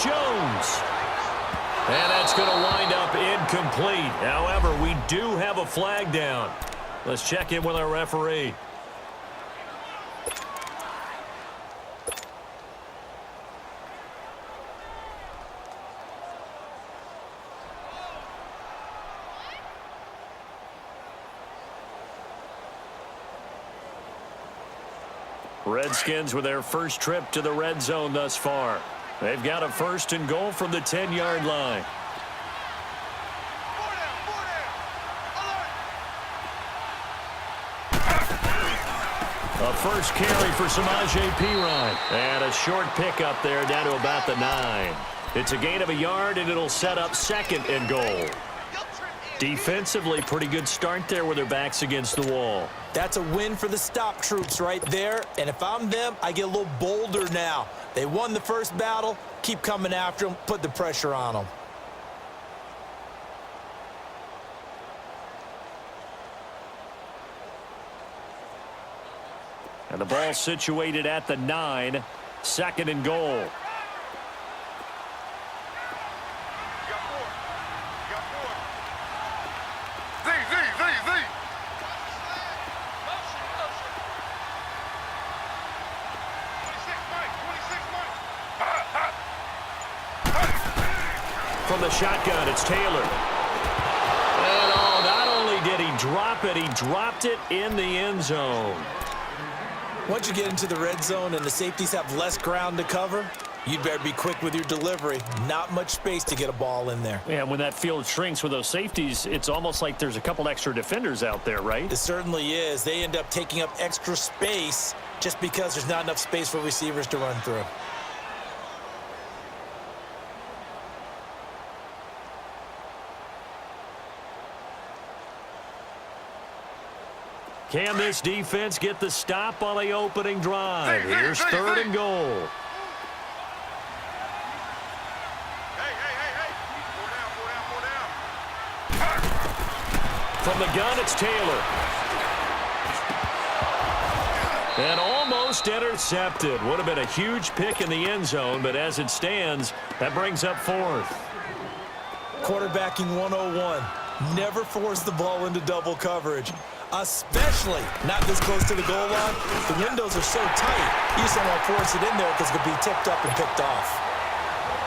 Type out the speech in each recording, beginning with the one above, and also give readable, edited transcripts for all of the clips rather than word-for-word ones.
Jones. And that's going to wind up incomplete. However, we do have a flag down. Let's check in with our referee. Redskins with their first trip to the red zone thus far. They've got a 1st and goal from the 10-yard line. A first carry for Samaje Perine. And a short pickup there down to about the 9. It's a gain of a yard, and it'll set up 2nd and goal. Defensively, pretty good start there with their backs against the wall. That's a win for the stop troops right there. And if I'm them, I get a little bolder now. They won the first battle. Keep coming after them. Put the pressure on them. And the ball situated at the 9. 2nd and goal. From the shotgun, it's Taylor. And not only did he drop it, he dropped it in the end zone. Once you get into the red zone and the safeties have less ground to cover, you'd better be quick with your delivery. Not much space to get a ball in there. Yeah, when that field shrinks with those safeties, it's almost like there's a couple extra defenders out there, right? It certainly is. They end up taking up extra space just because there's not enough space for receivers to run through. Can this defense get the stop on the opening drive? Here's 3rd and goal. From the gun, it's Taylor. And almost intercepted. Would have been a huge pick in the end zone, but as it stands, that brings up 4th. Quarterbacking 101. Never force the ball into double coverage. Especially not this close to the goal line. The windows are so tight, you just don't want to force it in there because it could be tipped up and picked off.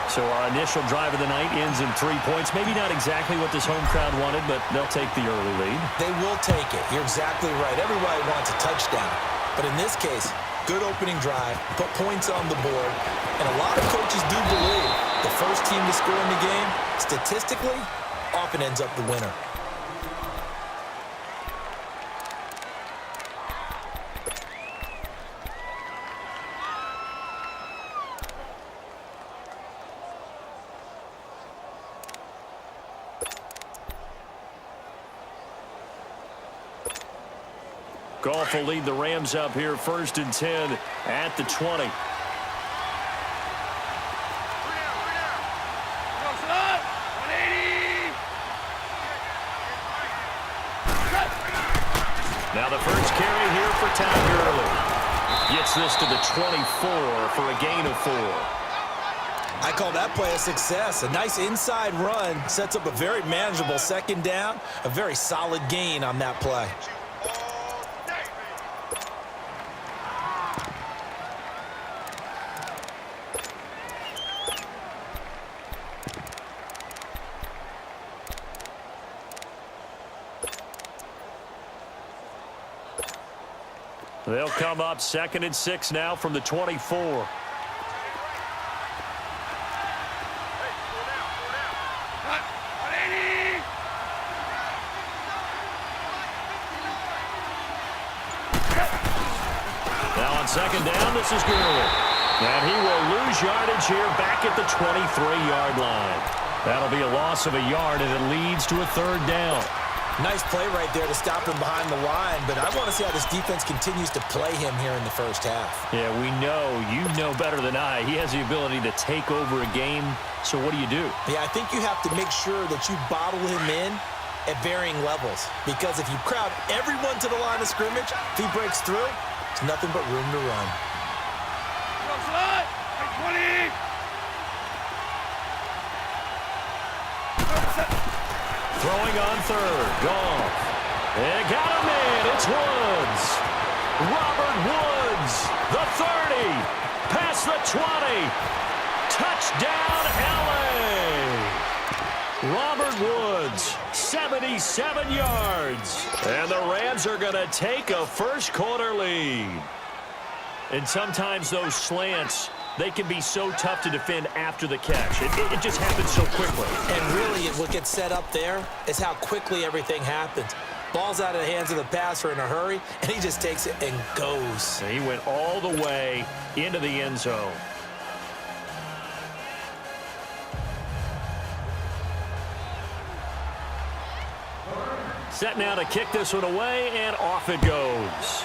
So our initial drive of the night ends in 3 points. Maybe not exactly what this home crowd wanted, but they'll take the early lead. They will take it. You're exactly right. Everybody wants a touchdown. But in this case, good opening drive, put points on the board, and a lot of coaches do believe the first team to score in the game, statistically, often ends up the winner. Goff will lead the Rams up here 1st and 10 at the 20. Now the first carry here for Todd Gurley. Gets this to the 24 for a gain of 4. I call that play a success. A nice inside run sets up a very manageable 2nd down. A very solid gain on that play. They'll come up 2nd and 6 now from the 24. Now on 2nd down, this is Gurley. And he will lose yardage here back at the 23-yard line. That'll be a loss of a yard, and it leads to a 3rd down. Nice play right there to stop him behind the line, but I want to see how this defense continues to play him here in the first half. Yeah, we know. You know better than I. He has the ability to take over a game, so what do you do? Yeah, I think you have to make sure that you bottle him in at varying levels, because if you crowd everyone to the line of scrimmage, if he breaks through, there's nothing but room to run. Throwing on third. Goff. And got him in. It's Woods. Robert Woods. The 30. Past the 20. Touchdown, L.A. Robert Woods, 77 yards. And the Rams are going to take a first-quarter lead. And sometimes those slants, they can be so tough to defend after the catch. It just happens so quickly. And really, what gets set up there is how quickly everything happens. Ball's out of the hands of the passer in a hurry, and he just takes it and goes. And he went all the way into the end zone. Set now to kick this one away, and off it goes.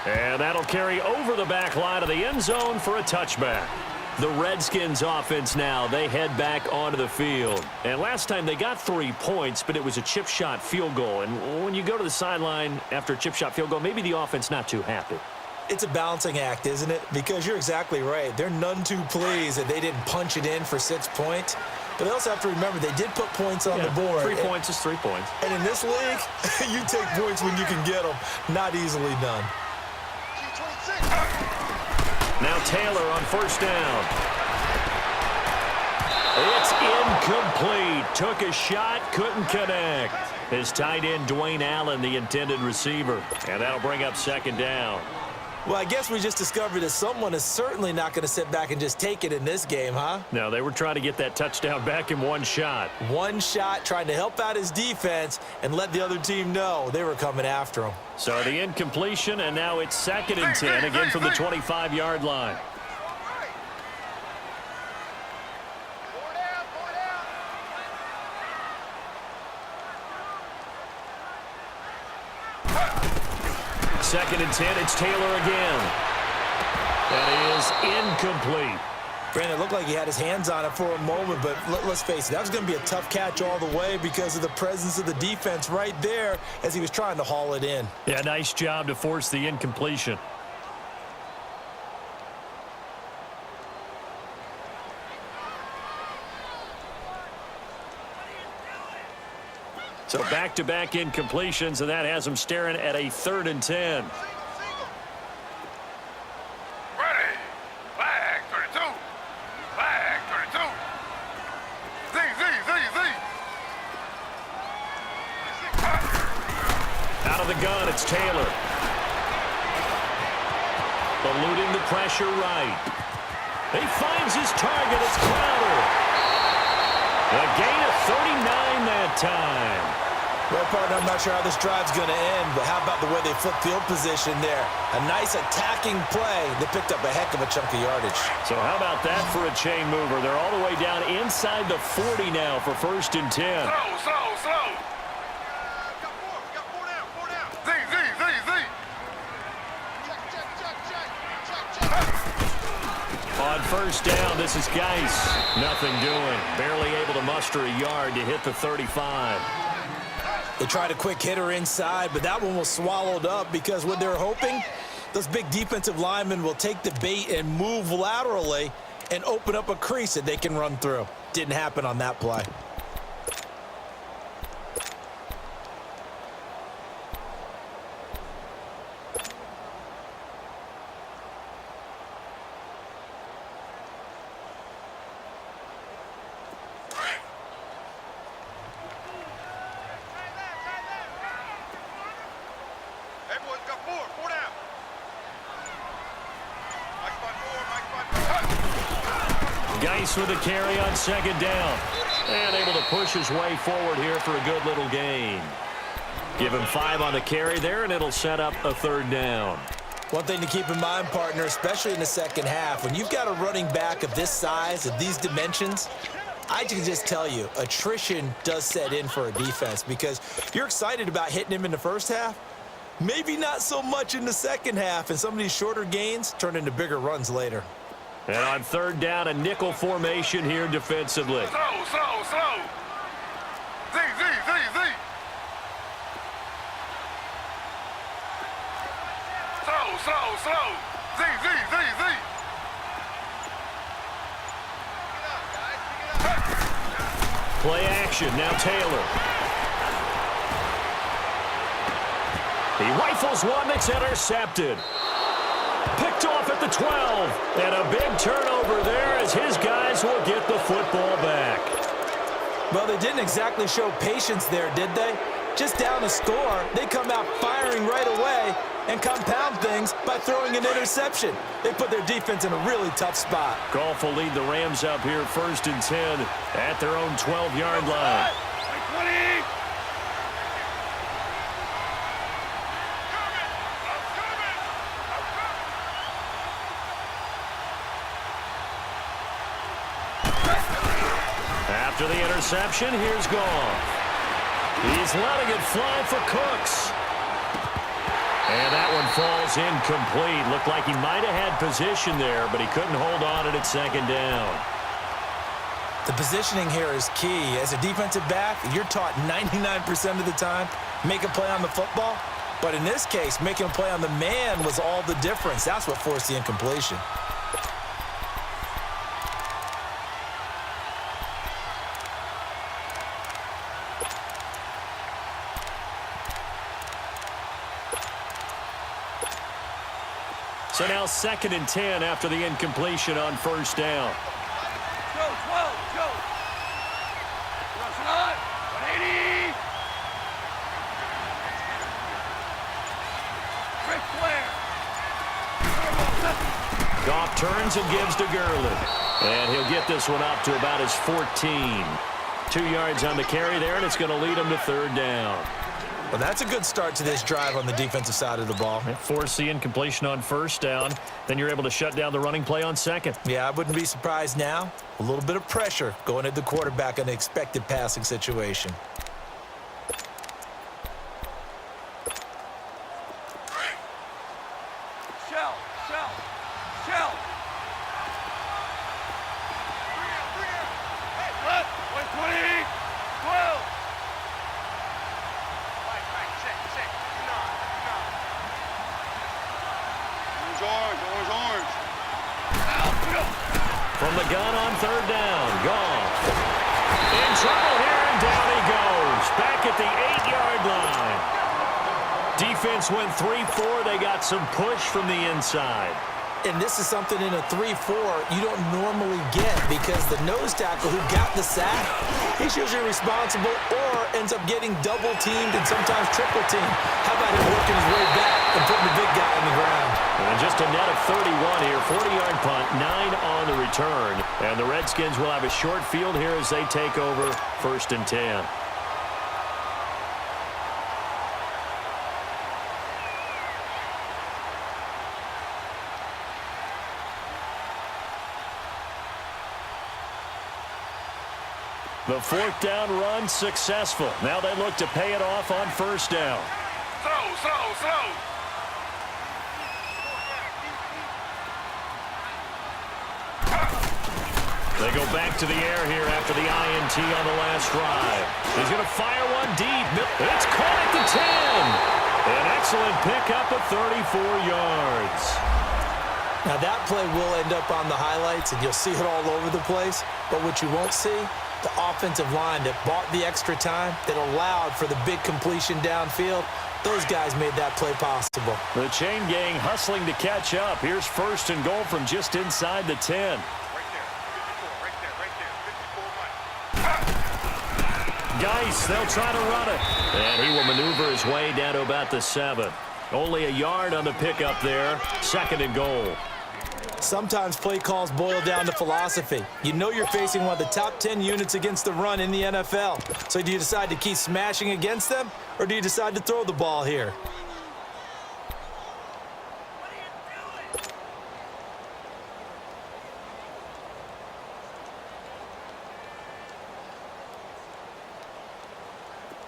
And that'll carry over the back line of the end zone for a touchback. The Redskins offense now, they head back onto the field. And last time they got 3 points, but it was a chip shot field goal. And when you go to the sideline after a chip shot field goal, maybe the offense not too happy. It's a balancing act, isn't it? Because you're exactly right. They're none too pleased that they didn't punch it in for 6 points. But they also have to remember they did put points on the board. 3 points is 3 points. And in this league, you take points when you can get them. Not easily done. Now Taylor on first down. It's incomplete. Took a shot, couldn't connect. His tight end, Dwayne Allen, the intended receiver. And that'll bring up second down. Well, I guess we just discovered that someone is certainly not going to sit back and just take it in this game, huh? No, they were trying to get that touchdown back in one shot. One shot, trying to help out his defense and let the other team know they were coming after him. So the incompletion, and now it's 2nd and 10, again from the 25-yard line. Second and 10, it's Taylor again. That is incomplete. Brandon, it looked like he had his hands on it for a moment, but let's face it, that was going to be a tough catch all the way because of the presence of the defense right there as he was trying to haul it in. Yeah, nice job to force the incompletion. So back-to-back incompletions, and that has them staring at a 3rd and 10. Ready. Flag 32. Flag 32. Z. Out of the gun, it's Taylor. Eluding the pressure right. He finds his target. It's Crowder. A gain of 39 that time. Well, partner, I'm not sure how this drive's going to end, but how about the way they flipped field position there? A nice attacking play that picked up a heck of a chunk of yardage. So how about that for a chain mover? They're all the way down inside the 40 now for 1st and 10. Slow. Got four down. Z. Check. On first down, this is Geis. Nothing doing. Barely able to muster a yard to hit the 35. They tried a quick hitter inside, but that one was swallowed up because what they're hoping, those big defensive linemen will take the bait and move laterally and open up a crease that they can run through. Didn't happen on that play. Geis with a carry on 2nd down. And able to push his way forward here for a good little gain. Give him 5 on the carry there, and it'll set up a 3rd down. One thing to keep in mind, partner, especially in the second half, when you've got a running back of this size, of these dimensions, I can just tell you, attrition does set in for a defense because you're excited about hitting him in the first half. Maybe not so much in the second half, and some of these shorter gains turn into bigger runs later. And on 3rd down, a nickel formation here defensively. Slow. Z. Slow. Z. Play action, now Taylor. He rifles one that's intercepted. Picked off at the 12. And a big turnover there as his guys will get the football back. Well, they didn't exactly show patience there, did they? Just down a score, they come out firing right away and compound things by throwing an interception. They put their defense in a really tough spot. Goff will lead the Rams up here 1st and 10 at their own 12-yard line. 20. After the interception, here's Goff. He's letting it fly for Cooks. And that one falls incomplete. Looked like he might have had position there, but he couldn't hold on at 2nd down. The positioning here is key. As a defensive back, you're taught 99% of the time, make a play on the football. But in this case, making a play on the man was all the difference. That's what forced the incompletion. So now 2nd and 10 after the incompletion on 1st down. Go, 12, go. Rush it on. 180. Ric Flair. Goff turns and gives to Gurley. And he'll get this one up to about his 14. 2 yards on the carry there, and it's going to lead him to 3rd down. Well, that's a good start to this drive on the defensive side of the ball. Force the incompletion on 1st down. Then you're able to shut down the running play on 2nd. Yeah, I wouldn't be surprised now. A little bit of pressure going at the quarterback in an expected passing situation. Shell. Hey, what? 120. 12. Check. Orange. From the gun on 3rd down, Goff. In trouble here, and down he goes. Back at the 8-yard line. Defense went 3-4. They got some push from the inside. And this is something in a 3-4 you don't normally get because the nose tackle who got the sack, he's usually responsible or ends up getting double-teamed and sometimes triple-teamed. How about him working his way back and putting the big guy on the ground? And just a net of 31 here, 40-yard punt, 9 on the return. And the Redskins will have a short field here as they take over 1st and 10. The 4th down run successful. Now they look to pay it off on 1st down. Slow. They go back to the air here after the INT on the last drive. He's going to fire one deep. It's caught at the 10. An excellent pickup of 34 yards. Now that play will end up on the highlights and you'll see it all over the place. But what you won't see, the offensive line that bought the extra time, that allowed for the big completion downfield, those guys made that play possible. The chain gang hustling to catch up. Here's 1st and goal from just inside the 10. Right there. 54, Geis, they'll try to run it. And he will maneuver his way down to about the 7. Only a yard on the pickup there. 2nd and goal. Sometimes play calls boil down to philosophy. You know you're facing one of the top 10 units against the run in the NFL. So do you decide to keep smashing against them, or do you decide to throw the ball here?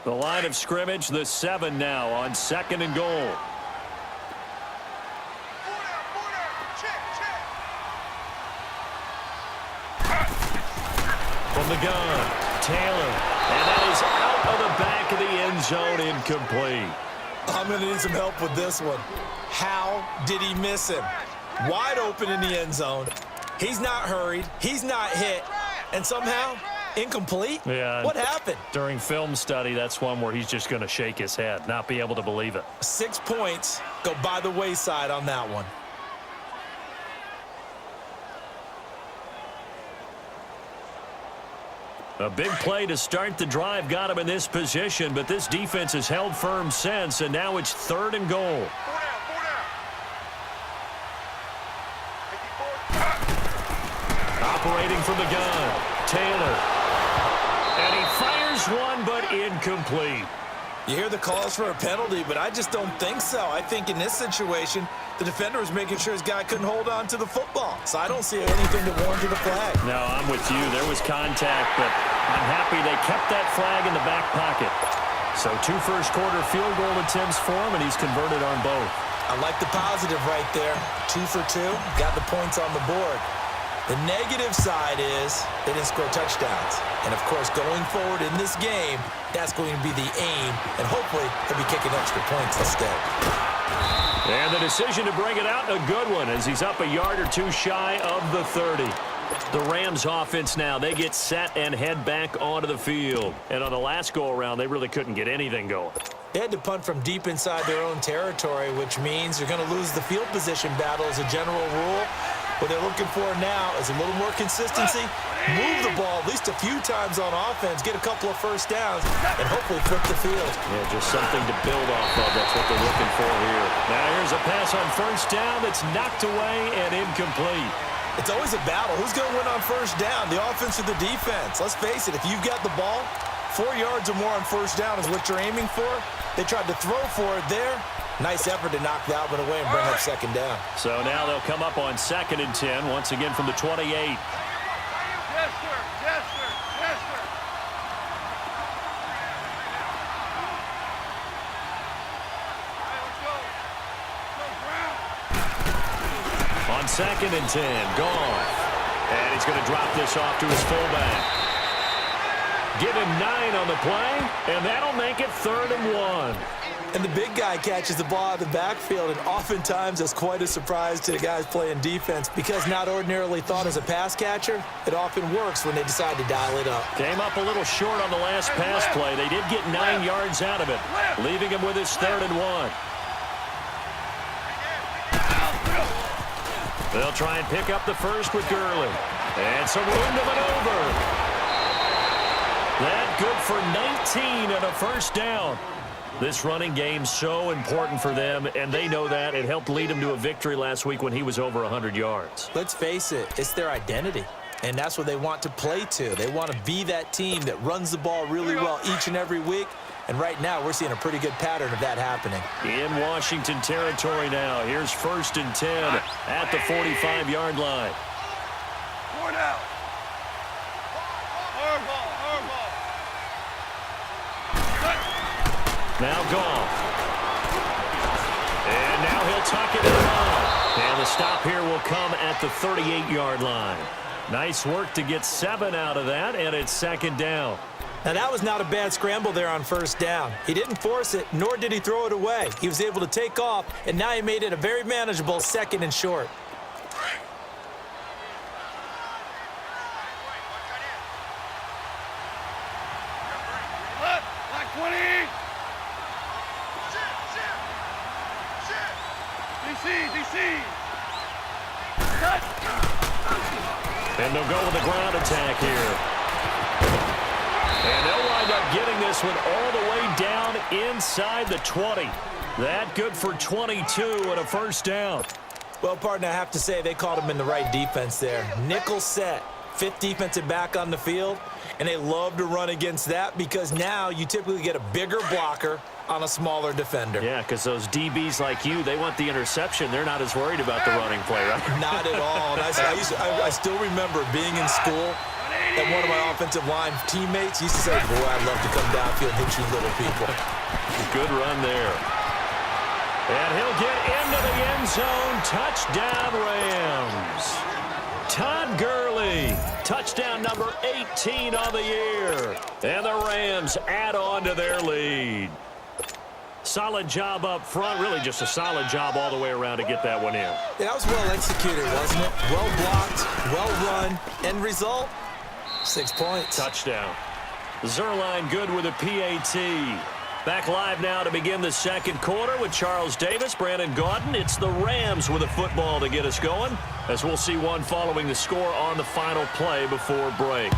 The line of scrimmage, the 7 now on 2nd and goal. From the gun, Taylor. And that is out of the back of the end zone, incomplete. I'm going to need some help with this one. How did he miss him? Wide open in the end zone. He's not hurried. He's not hit. And somehow, Incomplete? Yeah. What happened? During film study, that's one where he's just going to shake his head, not be able to believe it. 6 points go by the wayside on that one. A big play to start the drive got him in this position, but this defense has held firm since, and now it's 3rd and goal. Operating from the gun, Taylor. And he fires one, but incomplete. You hear the calls for a penalty, but I just don't think so. I think in this situation, the defender was making sure his guy couldn't hold on to the football. So I don't see anything that warranted a flag. No, I'm with you. There was contact, but I'm happy they kept that flag in the back pocket. So 2 first-quarter field goal attempts for him, and he's converted on both. I like the positive right there. 2 for 2, got the points on the board. The negative side is they didn't score touchdowns. And, of course, going forward in this game, that's going to be the aim, and hopefully he'll be kicking extra points instead. And the decision to bring it out, a good one, as he's up a yard or 2 shy of the 30. The Rams offense now, they get set and head back onto the field. And on the last go-around, they really couldn't get anything going. They had to punt from deep inside their own territory, which means you're going to lose the field position battle as a general rule. What they're looking for now is a little more consistency, move the ball at least a few times on offense, get a couple of first downs, and hopefully flip the field. Yeah, just something to build off of. That's what they're looking for here. Now here's a pass on first down that's knocked away and incomplete. It's always a battle. Who's going to win on first down, the offense or the defense? Let's face it, if you've got the ball, 4 yards or more on first down is what you're aiming for. They tried to throw for it there. Nice effort to knock that one away and bring up second down. So now they'll come up on 2nd and 10, once again from the 28. Yes, sir. Yes, sir. Yes, sir. Hey, let's go. Let's go, Brown. On 2nd and 10, gone. And he's going to drop this off to his fullback. Give him 9 on the play, and that'll make it 3rd and 1. And the big guy catches the ball out of the backfield, and oftentimes that's quite a surprise to the guys playing defense because not ordinarily thought as a pass catcher, it often works when they decide to dial it up. Came up a little short on the last pass play. They did get 9 yards out of it, leaving him with his 3rd and 1. They'll try and pick up the first with Gurley. And some room to maneuver. That good for 19 and a first down. This running game so important for them, and they know that. It helped lead them to a victory last week when he was over 100 yards. Let's face it, it's their identity, and that's what they want to play to. They want to be that team that runs the ball really well each and every week, and right now we're seeing a pretty good pattern of that happening. In Washington territory now, here's 1st and 10 at the 45-yard line. 4 down. Hard ball. Now Goff. And now he'll tuck it and run. And the stop here will come at the 38-yard line. Nice work to get 7 out of that, and it's 2nd down. Now that was not a bad scramble there on first down. He didn't force it, nor did he throw it away. He was able to take off, and now he made it a very manageable 2nd and short. Like 20. DC. And they'll go with the ground attack here. And they'll wind up getting this one all the way down inside the 20. That good for 22 and a first down. Well, partner, I have to say they called him in the right defense there. Nickel set, 5th defensive back on the field, and they love to run against that because now you typically get a bigger blocker on a smaller defender. Yeah, because those DBs like you, they want the interception. They're not as worried about the running play, right? Not at all. And I still remember being in school, and one of my offensive line teammates used to say, boy, I'd love to come downfield and hit you little people. Good run there. And he'll get into the end zone. Touchdown, Rams. Todd Gurley, touchdown number 18 on the year. And the Rams add on to their lead. Solid job up front, really just a solid job all the way around to get that one in. Yeah, that was well executed, wasn't it? Well blocked, well run. End result, 6 points. Touchdown. Zerline good with a PAT. Back live now to begin the second quarter with Charles Davis, Brandon Gaudin. It's the Rams with a football to get us going, as we'll see one following the score on the final play before break.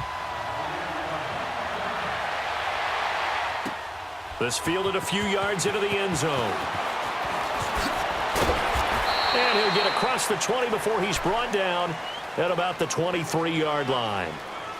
This fielded a few yards into the end zone. And he'll get across the 20 before he's brought down at about the 23-yard line.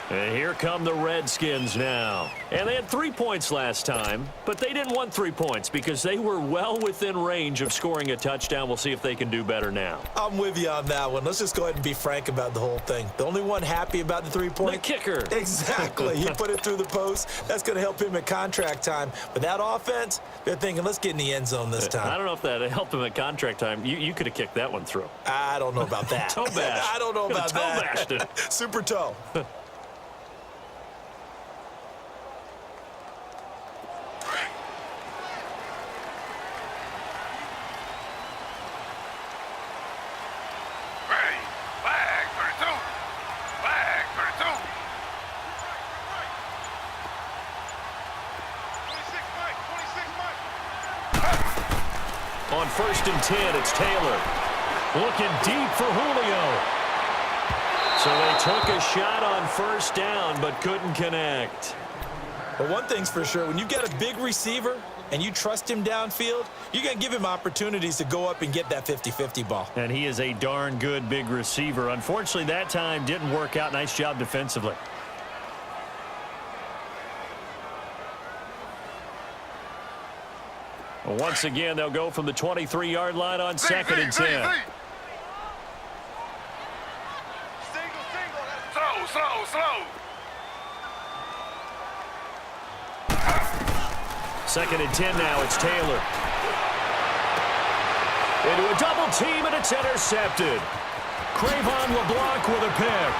And here come the Redskins now. And they had 3 points last time, but they didn't want 3 points because they were well within range of scoring a touchdown. We'll see if they can do better now. I'm with you on that one. Let's just go ahead and be frank about the whole thing. The only one happy about the 3-point? The kicker. Exactly. He put it through the post. That's going to help him at contract time. But that offense, they're thinking, let's get in the end zone this time. I don't know if that helped him at contract time. You could have kicked that one through. I don't know about that. Toe bash. I don't know about toe that. Bashed it. Super toe. On 1st and 10, it's Taylor. Looking deep for Julio. So they took a shot on 1st down, but couldn't connect. But one thing's for sure, when you've got a big receiver and you trust him downfield, you're going to give him opportunities to go up and get that 50-50 ball. And he is a darn good big receiver. Unfortunately, that time didn't work out. Nice job defensively. Once again, they'll go from the 23-yard line on 2nd and 10. Slow. 2nd and 10 now, it's Taylor. Into a double team, and it's intercepted. Cravon LeBlanc with a pick.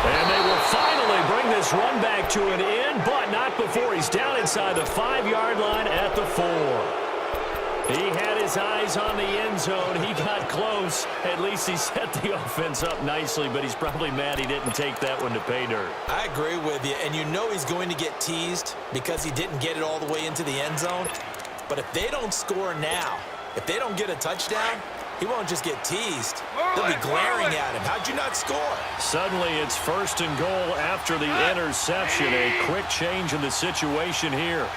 And they will finally bring this run back to an end, but not before he's down inside the 5-yard line at the 4. He had his eyes on the end zone. He got close. At least he set the offense up nicely, but he's probably mad he didn't take that one to pay dirt. I agree with you, and you know he's going to get teased because he didn't get it all the way into the end zone. But if they don't score now, if they don't get a touchdown, he won't just get teased. They'll be glaring at him. How'd you not score? Suddenly it's 1st and goal after the interception. A quick change in the situation here.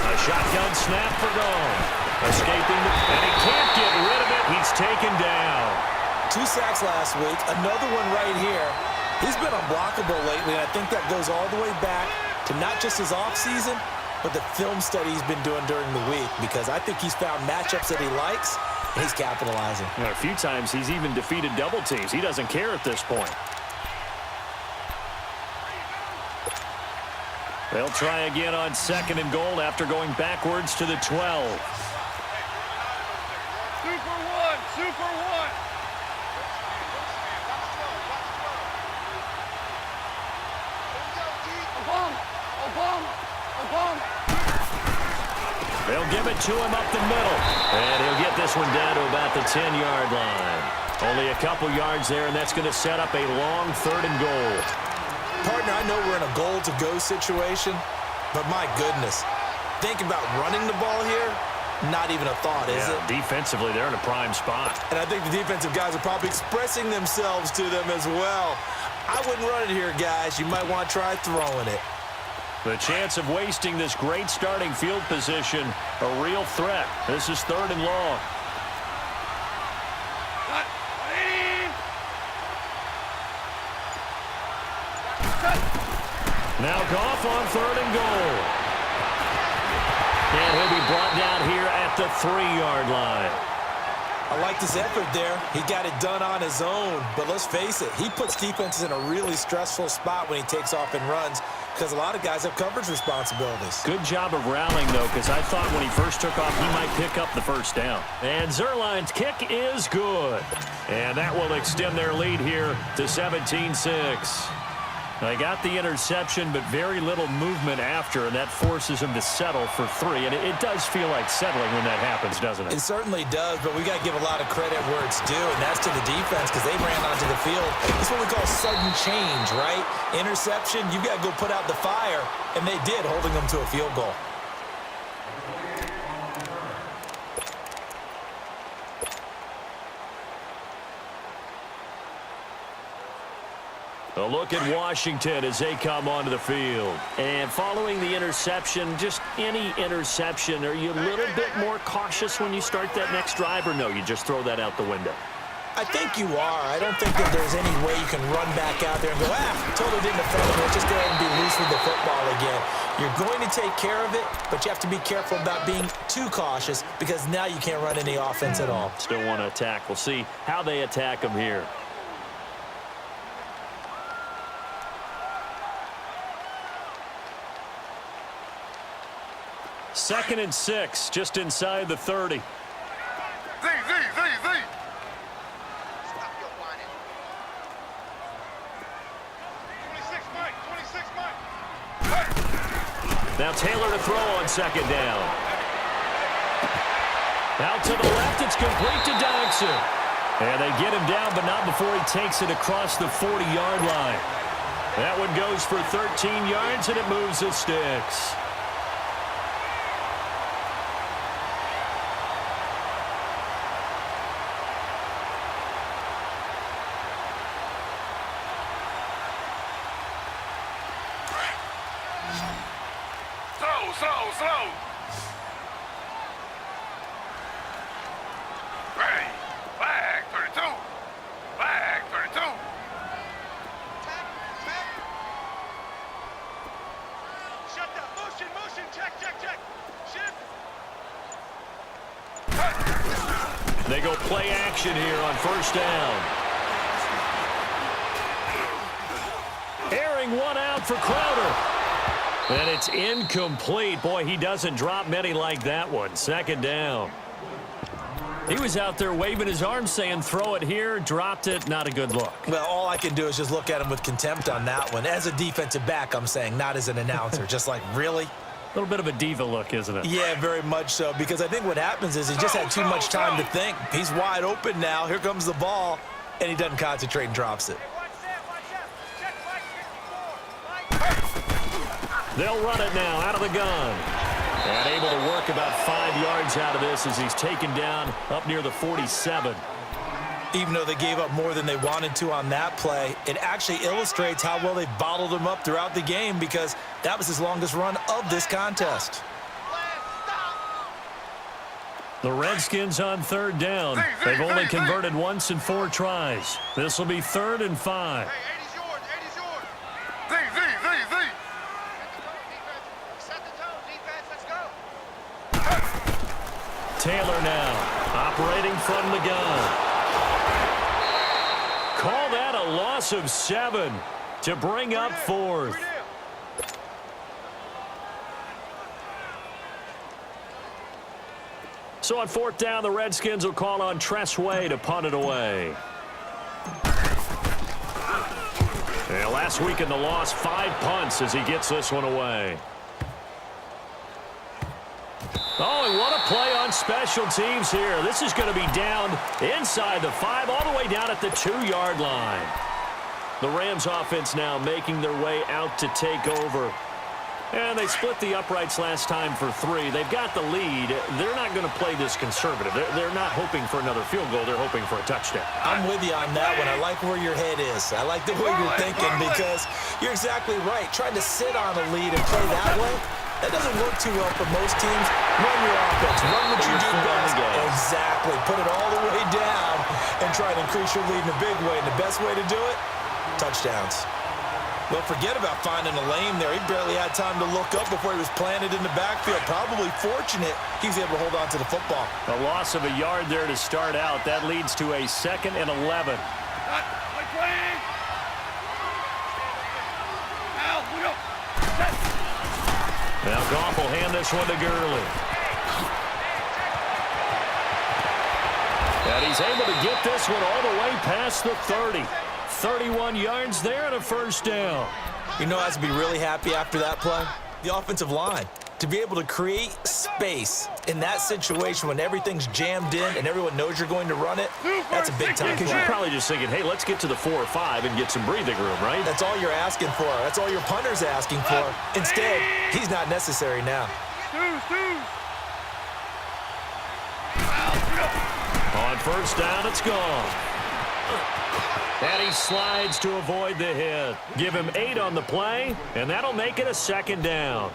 A shotgun snap for Gone. Escaping, and he can't get rid of it. He's taken down. 2 sacks last week, another one right here. He's been unblockable lately, and I think that goes all the way back to not just his offseason, but the film study he's been doing during the week, because I think he's found matchups that he likes, and he's capitalizing. You know, a few times he's even defeated double teams. He doesn't care at this point. They'll try again on 2nd and goal after going backwards to the 12. Super one. They'll give it to him up the middle. And he'll get this one down to about the 10-yard line. Only a couple yards there, and that's going to set up a long 3rd and goal. Partner, I know we're in a goal-to-go situation, but my goodness, think about running the ball here, not even a thought, is it? Defensively, they're in a prime spot. And I think the defensive guys are probably expressing themselves to them as well. I wouldn't run it here, guys. You might want to try throwing it. The chance of wasting this great starting field position, a real threat. This is 3rd and long. Now Goff on 3rd and goal. And he'll be brought down here at the 3-yard line. I like this effort there. He got it done on his own. But let's face it, he puts defenses in a really stressful spot when he takes off and runs, because a lot of guys have coverage responsibilities. Good job of rallying, though, because I thought when he first took off, he might pick up the 1st down. And Zerline's kick is good. And that will extend their lead here to 17-6. They got the interception, but very little movement after, and that forces him to settle for 3. And it does feel like settling when that happens, doesn't it? It certainly does, but we got to give a lot of credit where it's due, and that's to the defense because they ran onto the field. It's what we call sudden change, right? Interception, you got to go put out the fire, and they did, holding them to a field goal. A look at Washington as they come onto the field. And following the interception, just any interception, are you a little bit more cautious when you start that next drive, or no, you just throw that out the window? I think you are. I don't think that there's any way you can run back out there and go, totally didn't affect me. Let's just go ahead and be loose with the football again. You're going to take care of it, but you have to be careful about being too cautious because now you can't run any offense at all. Still want to attack. We'll see how they attack them here. Second and 6, just inside the 30. Z. Stop your whining. 26, Mike. 26, Mike. Now Taylor to throw on second down. Out to the left, it's complete to Dodson. And they get him down, but not before he takes it across the 40-yard line. That one goes for 13 yards, and it moves the sticks. Slow. Ready. Flag 32. Flag 32. Tag. Shut down. Motion. Check. Shift. They go play action here on first down. Airing one out for Crowder. And it's incomplete. Boy, he doesn't drop many like that one. Second down. He was out there waving his arms saying, throw it here, dropped it, not a good look. Well, all I can do is just look at him with contempt on that one. As a defensive back, I'm saying, not as an announcer. Just like, really? A little bit of a diva look, isn't it? Yeah, very much so, because I think what happens is he just had too much time to think. He's wide open now. Here comes the ball, and he doesn't concentrate and drops it. They'll run it now out of the gun. And able to work about 5 yards out of this as he's taken down up near the 47. Even though they gave up more than they wanted to on that play, it actually illustrates how well they bottled him up throughout the game because that was his longest run of this contest. The Redskins on third down. They've only converted once in 4 tries. This will be 3rd and 5. Hey, 80's yours. Z. Set the tone, defense. Let's go. Taylor now operating from the gun. Call that a loss of 7 to bring up 4th. So on 4th down, the Redskins will call on Tressway to punt it away. And last week in the loss, 5 punts as he gets this one away. Oh, and what a play on special teams here. This is going to be down inside the 5, all the way down at the 2-yard line. The Rams offense now making their way out to take over. And they split the uprights last time for 3. They've got the lead. They're not going to play this conservative. They're not hoping for another field goal. They're hoping for a touchdown. I'm with you on that one. I like where your head is. I like the way you're thinking because you're exactly right. Trying to sit on a lead and play that way, that doesn't work too well for most teams. Run your offense. Run what you do best. Exactly. Put it all the way down and try to increase your lead in a big way. And the best way to do it, touchdowns. Well, forget about finding a lane there. He barely had time to look up before he was planted in the backfield. Probably fortunate he was able to hold on to the football. A loss of a yard there to start out. That leads to a 2nd and 11. Now Goff will hand this one to Gurley. And he's able to get this one all the way past the 30. 31 yards there and a first down. You know, I have to be really happy after that play. The offensive line. To be able to create space in that situation when everything's jammed in and everyone knows you're going to run it, that's a big-time Because play. you're probably just thinking, hey, let's get to the 4 or 5 and get some breathing room, right? That's all you're asking for. That's all your punter's asking for. Instead, he's not necessary now. On first down, it's gone. And he slides to avoid the hit. Give him 8 on the play, and that'll make it a second down.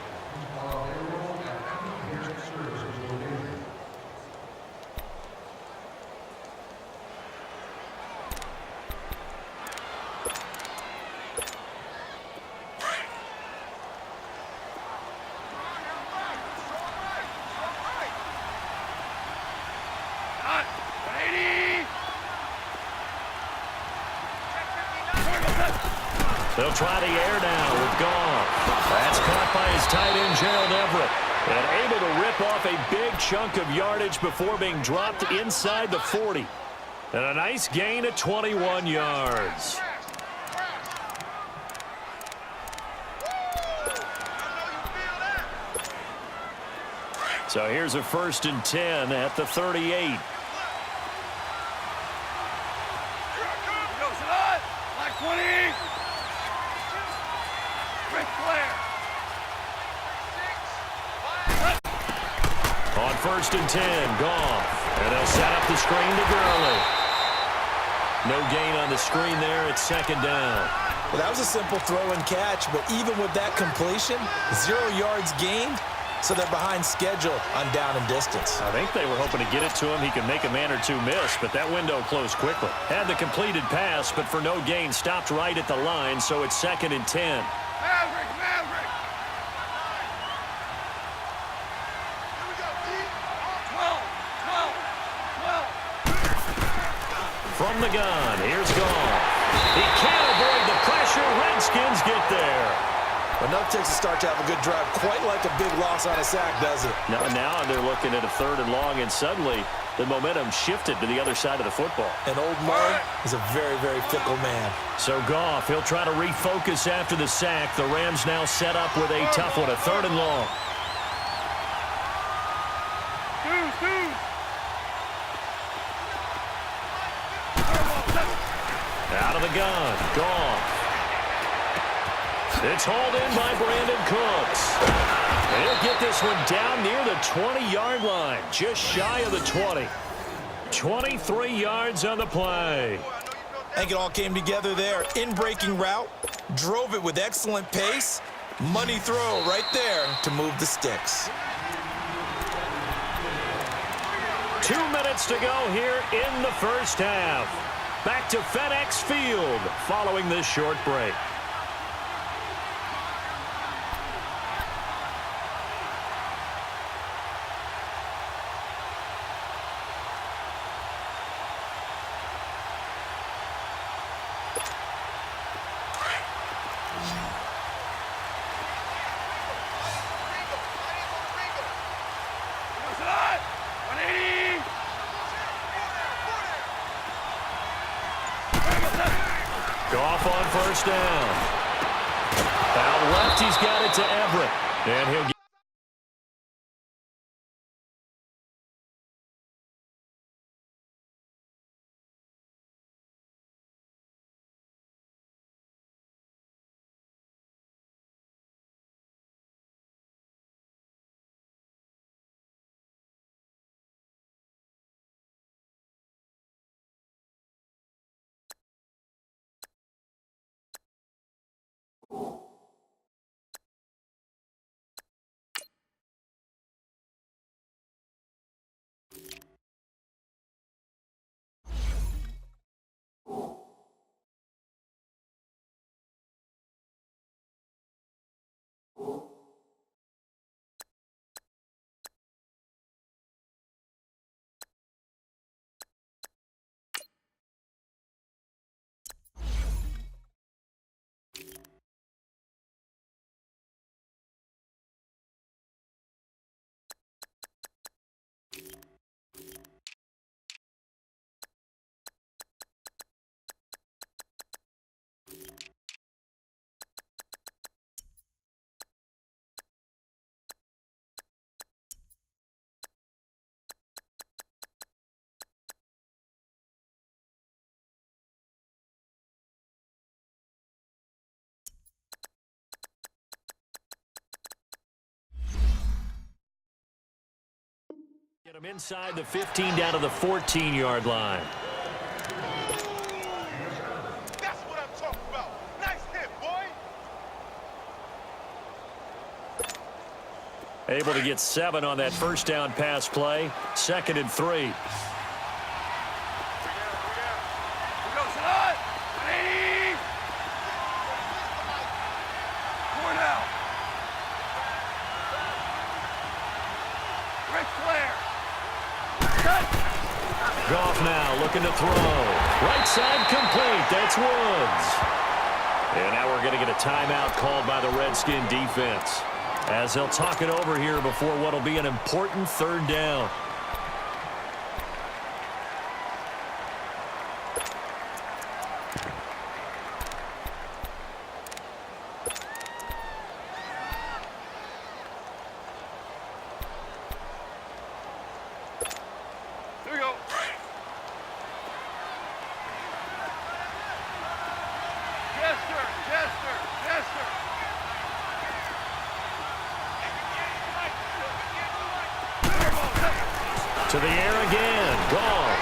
They'll try the air now with Goff. That's caught by his tight end, Gerald Everett. And able to rip off a big chunk of yardage before being dropped inside the 40. And a nice gain of 21 yards. So here's a 1st and 10 at the 38. Like 20. On 1st and 10, Goff. And they'll set up the screen to Gurley. No gain on the screen there. It's 2nd down. Well, that was a simple throw and catch, but even with that completion, 0 yards gained, so they're behind schedule on down and distance. I think they were hoping to get it to him. He could make a man or two miss, but that window closed quickly. Had the completed pass, but for no gain, stopped right at the line, so it's 2nd and 10. Maverick. From the gun, here's Goff. He can't avoid the pressure. Redskins get there. Enough takes to start to have a good drive, quite like a big loss on a sack, does it? Now they're looking at a 3rd and long, and suddenly the momentum shifted to the other side of the football. And old Murray is a very, very fickle man. So Goff, he'll try to refocus after the sack. The Rams now set up with a tough one, a 3rd and long. Out of the gun, Goff. It's hauled in by Brandon Cooks. And he'll get this one down near the 20-yard line, just shy of the 20. 23 yards on the play. I think it all came together there. In-breaking route, drove it with excellent pace. Money throw right there to move the sticks. 2 minutes to go here in the first half. Back to FedEx Field following this short break. Goff on first down. Out left, he's got it to Everett. And he'll get Get him inside the 15 down to the 14-yard line. That's what I'm talking about. Nice hit, boy. Able to get 7 on that first down pass play. 2nd and 3. Here goes it on. Leave. Point out. Ric Flair. Goff now looking to throw. Right side complete. That's Woods. And now we're going to get a timeout called by the Redskin defense, as they'll talk it over here before what will be an important 3rd down. Here we go. Jester, Jester, Jester. To the air again. Goff.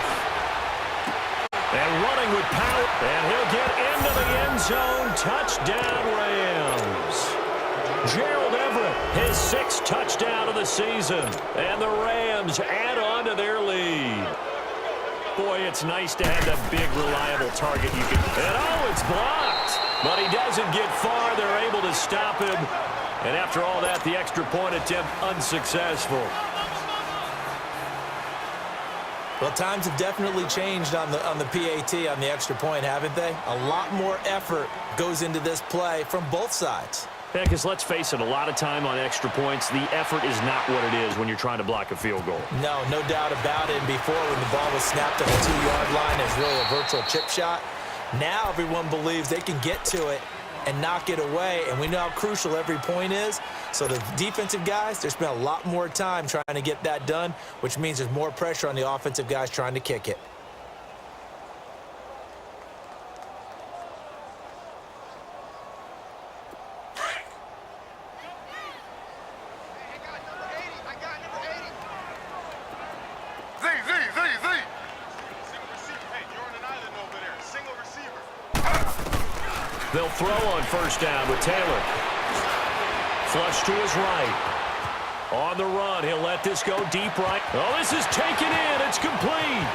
And running with power. And he'll get into the end zone. Touchdown, Rams. Gerald Everett, his 6th touchdown of the season. And the Rams add on to their lead. Boy, it's nice to have that big, reliable target you can. And oh, it's blocked. But he doesn't get far. They're able to stop him. And after all that, the extra point attempt unsuccessful. Well, times have definitely changed on the PAT, on the extra point, haven't they? A lot more effort goes into this play from both sides. Yeah, because let's face it, a lot of time on extra points, the effort is not what it is when you're trying to block a field goal. No doubt about it. And before, when the ball was snapped on the 2-yard line, it's really a virtual chip shot. Now everyone believes they can get to it and knock it away, and we know how crucial every point is. So the defensive guys, they spent a lot more time trying to get that done, which means there's more pressure on the offensive guys trying to kick it. They'll throw on 1st down with Taylor. Flush to his right. On the run, he'll let this go deep right. Oh, this is taken in. It's complete.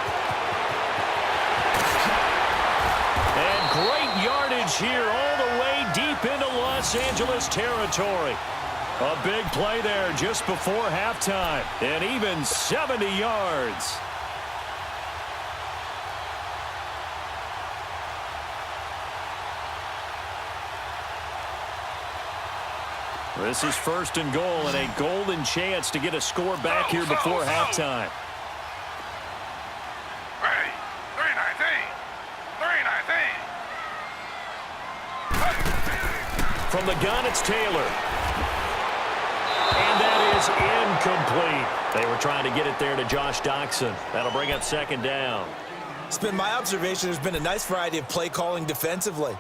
And great yardage here all the way deep into Los Angeles territory. A big play there just before halftime. And even 70 yards. This is 1st and goal and a golden chance to get a score back here before halftime. Ready. 3-19. From the gun, it's Taylor. And that is incomplete. They were trying to get it there to Josh Doxson. That'll bring up 2nd down. It's been my observation there's been a nice variety of play calling defensively.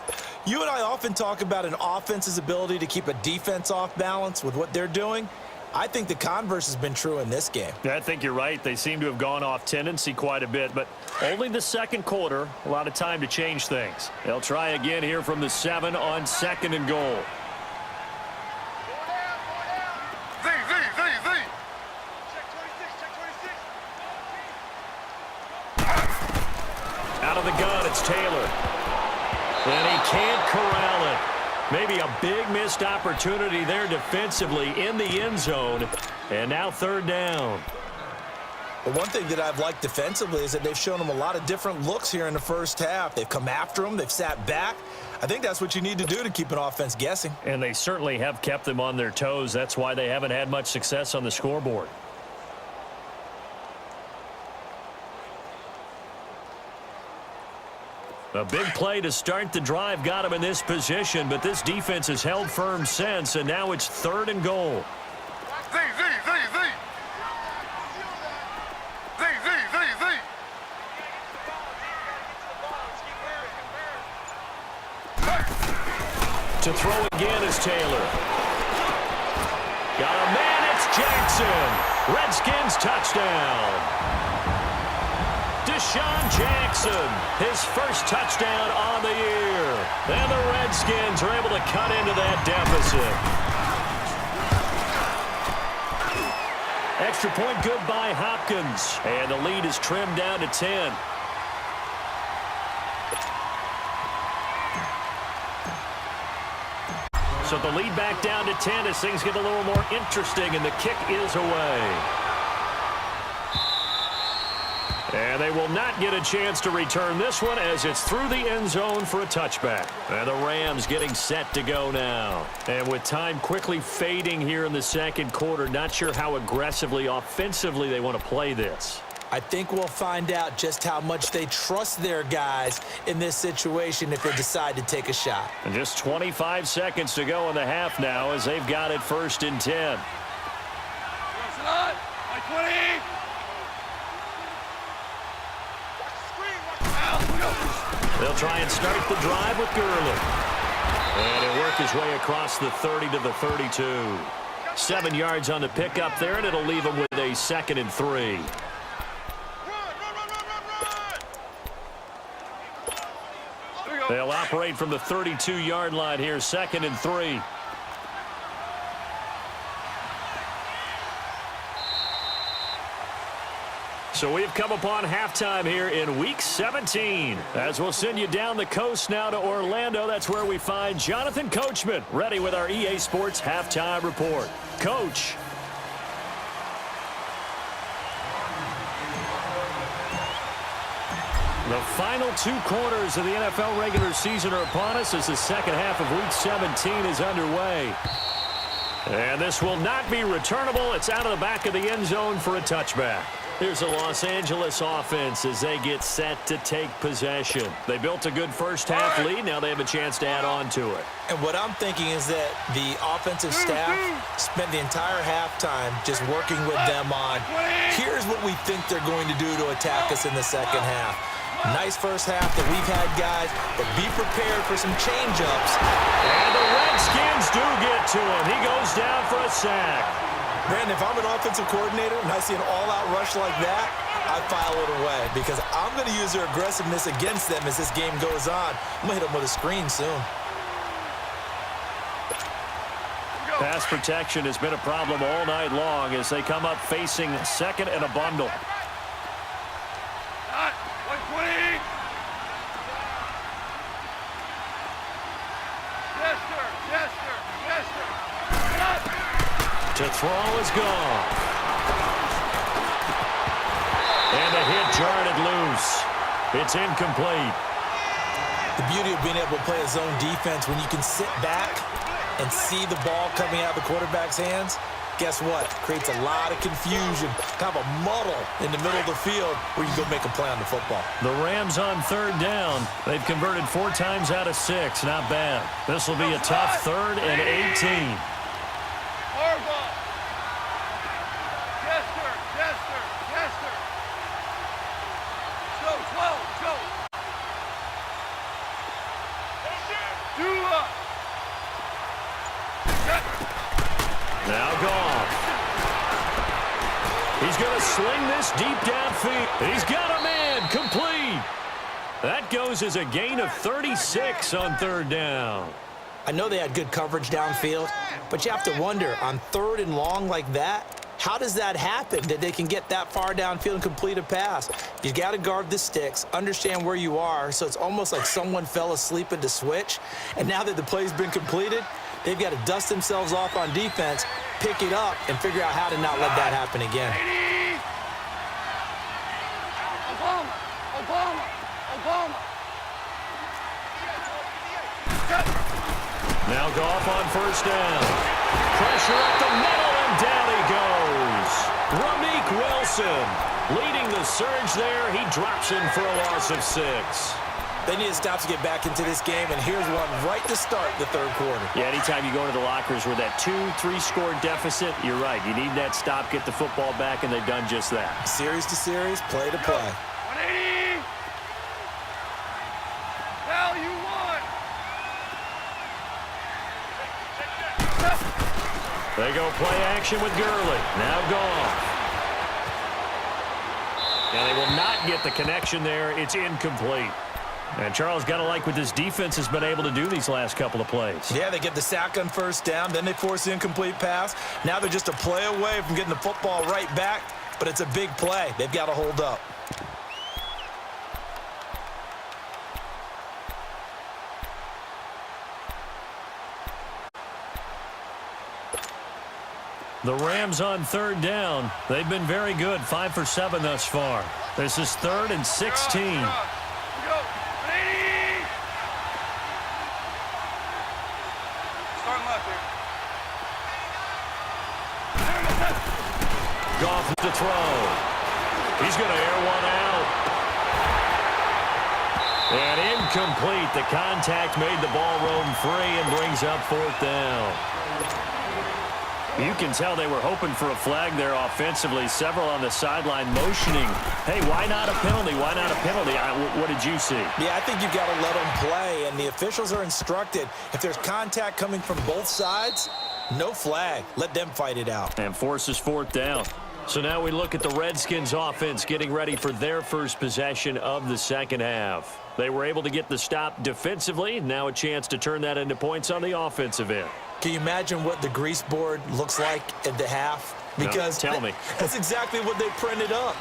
You and I often talk about an offense's ability to keep a defense off balance with what they're doing. I think the converse has been true in this game. Yeah, I think you're right. They seem to have gone off tendency quite a bit, but only the 2nd quarter, a lot of time to change things. They'll try again here from the 7 on 2nd and goal. Z. Check 26. Out of the gun, it's Taylor. And he can't corral it. Maybe a big missed opportunity there defensively in the end zone. And now 3rd down. But one thing that I've liked defensively is that they've shown them a lot of different looks here in the first half. They've come after them. They've sat back. I think that's what you need to do to keep an offense guessing. And they certainly have kept them on their toes. That's why they haven't had much success on the scoreboard. A big play to start the drive got him in this position, but this defense has held firm since, and now it's 3rd and goal. Z. To throw again is Taylor. Got a man That's Jackson. Redskins touchdown. Deshaun Jackson, his first touchdown on the year. And the Redskins are able to cut into that deficit. Extra point good by Hopkins. And the lead is trimmed down to 10. So the lead back down to 10 as things get a little more interesting, and the kick is away. And they will not get a chance to return this one as it's through the end zone for a touchback. And the Rams getting set to go now. And with time quickly fading here in the second quarter, not sure how aggressively, offensively they want to play this. I think we'll find out just how much they trust their guys in this situation if they decide to take a shot. And just 25 seconds to go in the half now as they've got it 1st and 10. They'll try and start the drive with Gurley. And he'll work his way across the 30 to the 32. 7 yards on the pickup there, and it'll leave him with a 2nd and 3. They'll operate from the 32-yard line here, 2nd and 3. So we've come upon halftime here in Week 17. As we'll send you down the coast now to Orlando, that's where we find Jonathan Coachman ready with our EA Sports Halftime Report. Coach. The final 2 quarters of the NFL regular season are upon us as the second half of Week 17 is underway. And this will not be returnable. It's out of the back of the end zone for a touchback. Here's the Los Angeles offense as they get set to take possession. They built a good first half lead. Now they have a chance to add on to it. And what I'm thinking is that the offensive staff spent the entire halftime just working with them on, here's what we think they're going to do to attack us in the second half. Nice first half that we've had, guys, but be prepared for some change-ups. And the Redskins do get to him. He goes down for a sack. Brandon, if I'm an offensive coordinator and I see an all-out rush like that, I file it away because I'm going to use their aggressiveness against them as this game goes on. I'm going to hit them with a screen soon. Pass protection has been a problem all night long as they come up facing 2nd and a bundle. To throw is gone. And the hit jarred it loose. It's incomplete. The beauty of being able to play a zone defense when you can sit back and see the ball coming out of the quarterback's hands, guess what? Creates a lot of confusion, kind of a muddle in the middle of the field where you go make a play on the football. The Rams on 3rd down. They've converted 4 times out of 6. Not bad. This will be a tough 3rd and 18. Now Goff. He's going to sling this deep downfield. He's got a man. Complete. That goes as a gain of 36 on 3rd down. I know they had good coverage downfield, but you have to wonder, on 3rd and long like that, how does that happen that they can get that far downfield and complete a pass? You got to guard the sticks, understand where you are, so it's almost like someone fell asleep at the switch, and now that the play's been completed, they've got to dust themselves off on defense, pick it up, and figure out how to not let that happen again. Now Goff on 1st down. Pressure up the middle, and down he goes. Ramik Wilson leading the surge there. He drops him for a loss of 6. They need to stop to get back into this game, and here's one right to start the 3rd quarter. Yeah, anytime you go into the lockers with that 2-3 score deficit, you're right. You need that stop, get the football back, and they've done just that. Series to series, play to play. 180. Now you won. They go play action with Gurley. Now Goff. And they will not get the connection there. It's incomplete. And Charles, got to like what this defense has been able to do these last couple of plays. Yeah, they get the sack on first down, then they force the incomplete pass. Now they're just a play away from getting the football right back, but it's a big play. They've got to hold up. The Rams on third down. They've been very good, 5 for 7 thus far. This is 3rd and 16. Goff to throw. He's going to air one out. And incomplete. The contact made the ball roam free and brings up 4th down. You can tell they were hoping for a flag there offensively. Several on the sideline motioning. Hey, why not a penalty? Why not a penalty? What did you see? Yeah, I think you've got to let them play, and the officials are instructed. If there's contact coming from both sides, no flag. Let them fight it out. And forces 4th down. So now we look at the Redskins offense getting ready for their first possession of the second half. They were able to get the stop defensively. Now a chance to turn that into points on the offensive end. Can you imagine what the grease board looks like at the half? Because no, tell me. That's exactly what they printed up.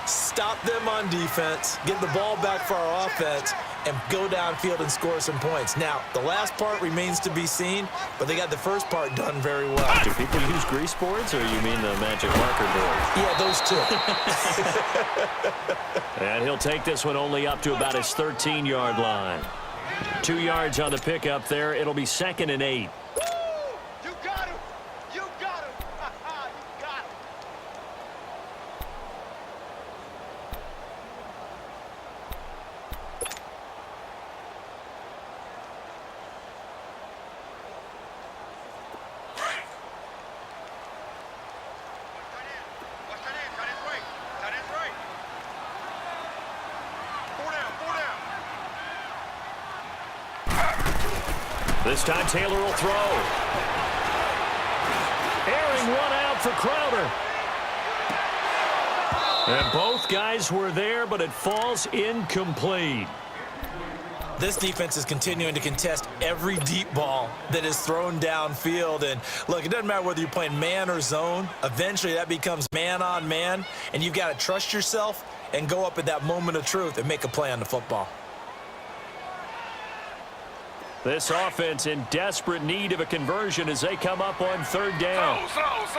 Stop them on defense, get the ball back for our offense, and go downfield and score some points. Now, the last part remains to be seen, but they got the first part done very well. Do people use grease boards, or you mean the magic marker board? Yeah, those two. And he'll take this one only up to about his 13-yard line. 2 yards on the pickup there. It'll be 2nd and 8. This time Taylor will throw. Airing one out for Crowder. And both guys were there, but it falls incomplete. This defense is continuing to contest every deep ball that is thrown downfield. And, look, it doesn't matter whether you're playing man or zone. Eventually that becomes man on man, and you've got to trust yourself and go up at that moment of truth and make a play on the football. This offense in desperate need of a conversion as they come up on 3rd down. Slow. Z.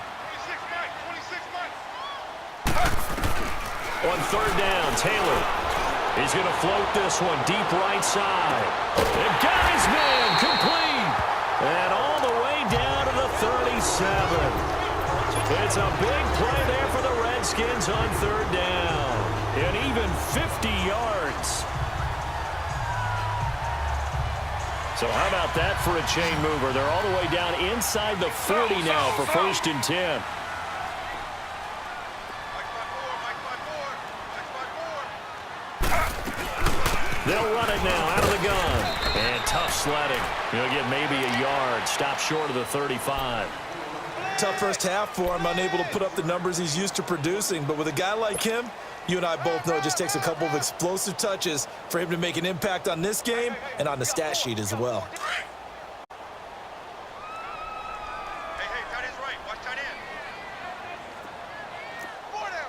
26 On 3rd down, Taylor. He's going to float this one deep right side. And got his man complete. And all the way down to the 37. It's a big play there for the Redskins on 3rd down. And even 50 yards. So how about that for a chain mover? They're all the way down inside the 40 now for 1st and 10. They'll run it now out of the gun. And tough sledding. He'll get maybe a yard. Stop short of the 35. Tough first half for him, unable to put up the numbers he's used to producing. But with a guy like him, you and I both know it just takes a couple of explosive touches for him to make an impact on this game and on the stat sheet as well. Hey, tight end's right. Watch tight end. 4 down.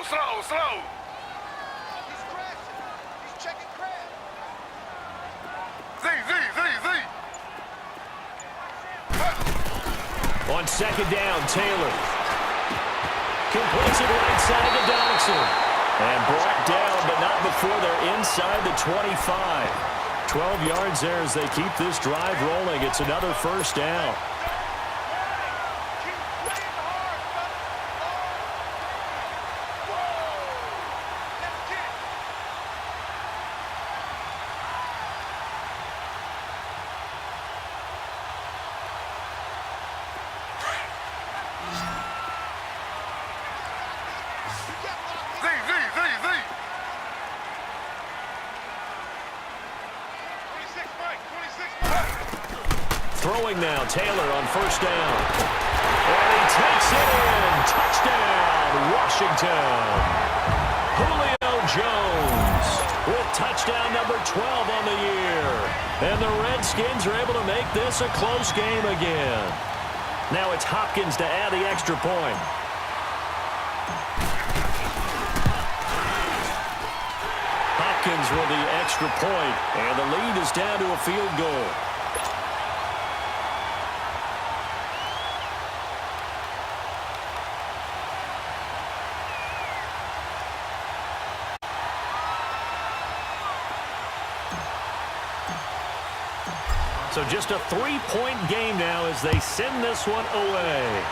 Slow. He's crashing. He's checking crash. Z. On 2nd down, Taylor completes it right side to Donaldson. And brought down, but not before they're inside the 25. 12 yards there as they keep this drive rolling. It's another 1st down. Throwing now, Taylor on first down. And he takes it in. Touchdown, Washington. Julio Jones with touchdown number 12 on the year. And the Redskins are able to make this a close game again. Now it's Hopkins to add the extra point. Hopkins with the extra point, and the lead is down to a field goal. So just a 3-point game now as they send this one away.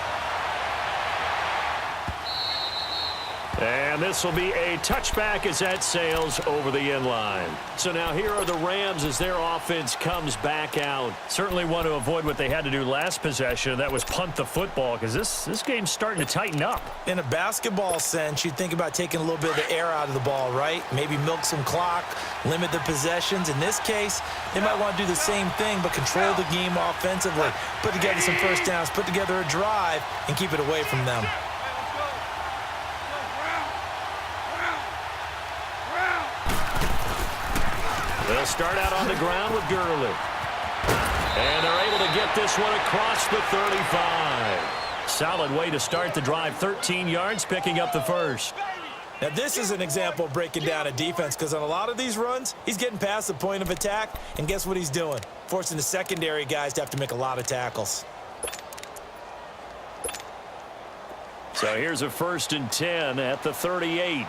And this will be a touchback as that sails over the end line. So now here are the Rams as their offense comes back out. Certainly want to avoid what they had to do last possession. That was punt the football because this game's starting to tighten up. In a basketball sense, you think about taking a little bit of the air out of the ball, right? Maybe milk some clock, limit the possessions. In this case, they might want to do the same thing but control the game offensively. Put together some first downs, put together a drive, and keep it away from them. They'll start out on the ground with Gurley. And they're able to get this one across the 35. Solid way to start the drive. 13 yards, picking up the first. Now, this is an example of breaking down a defense because on a lot of these runs, he's getting past the point of attack, and guess what he's doing? Forcing the secondary guys to have to make a lot of tackles. So here's a 1st and 10 at the 38.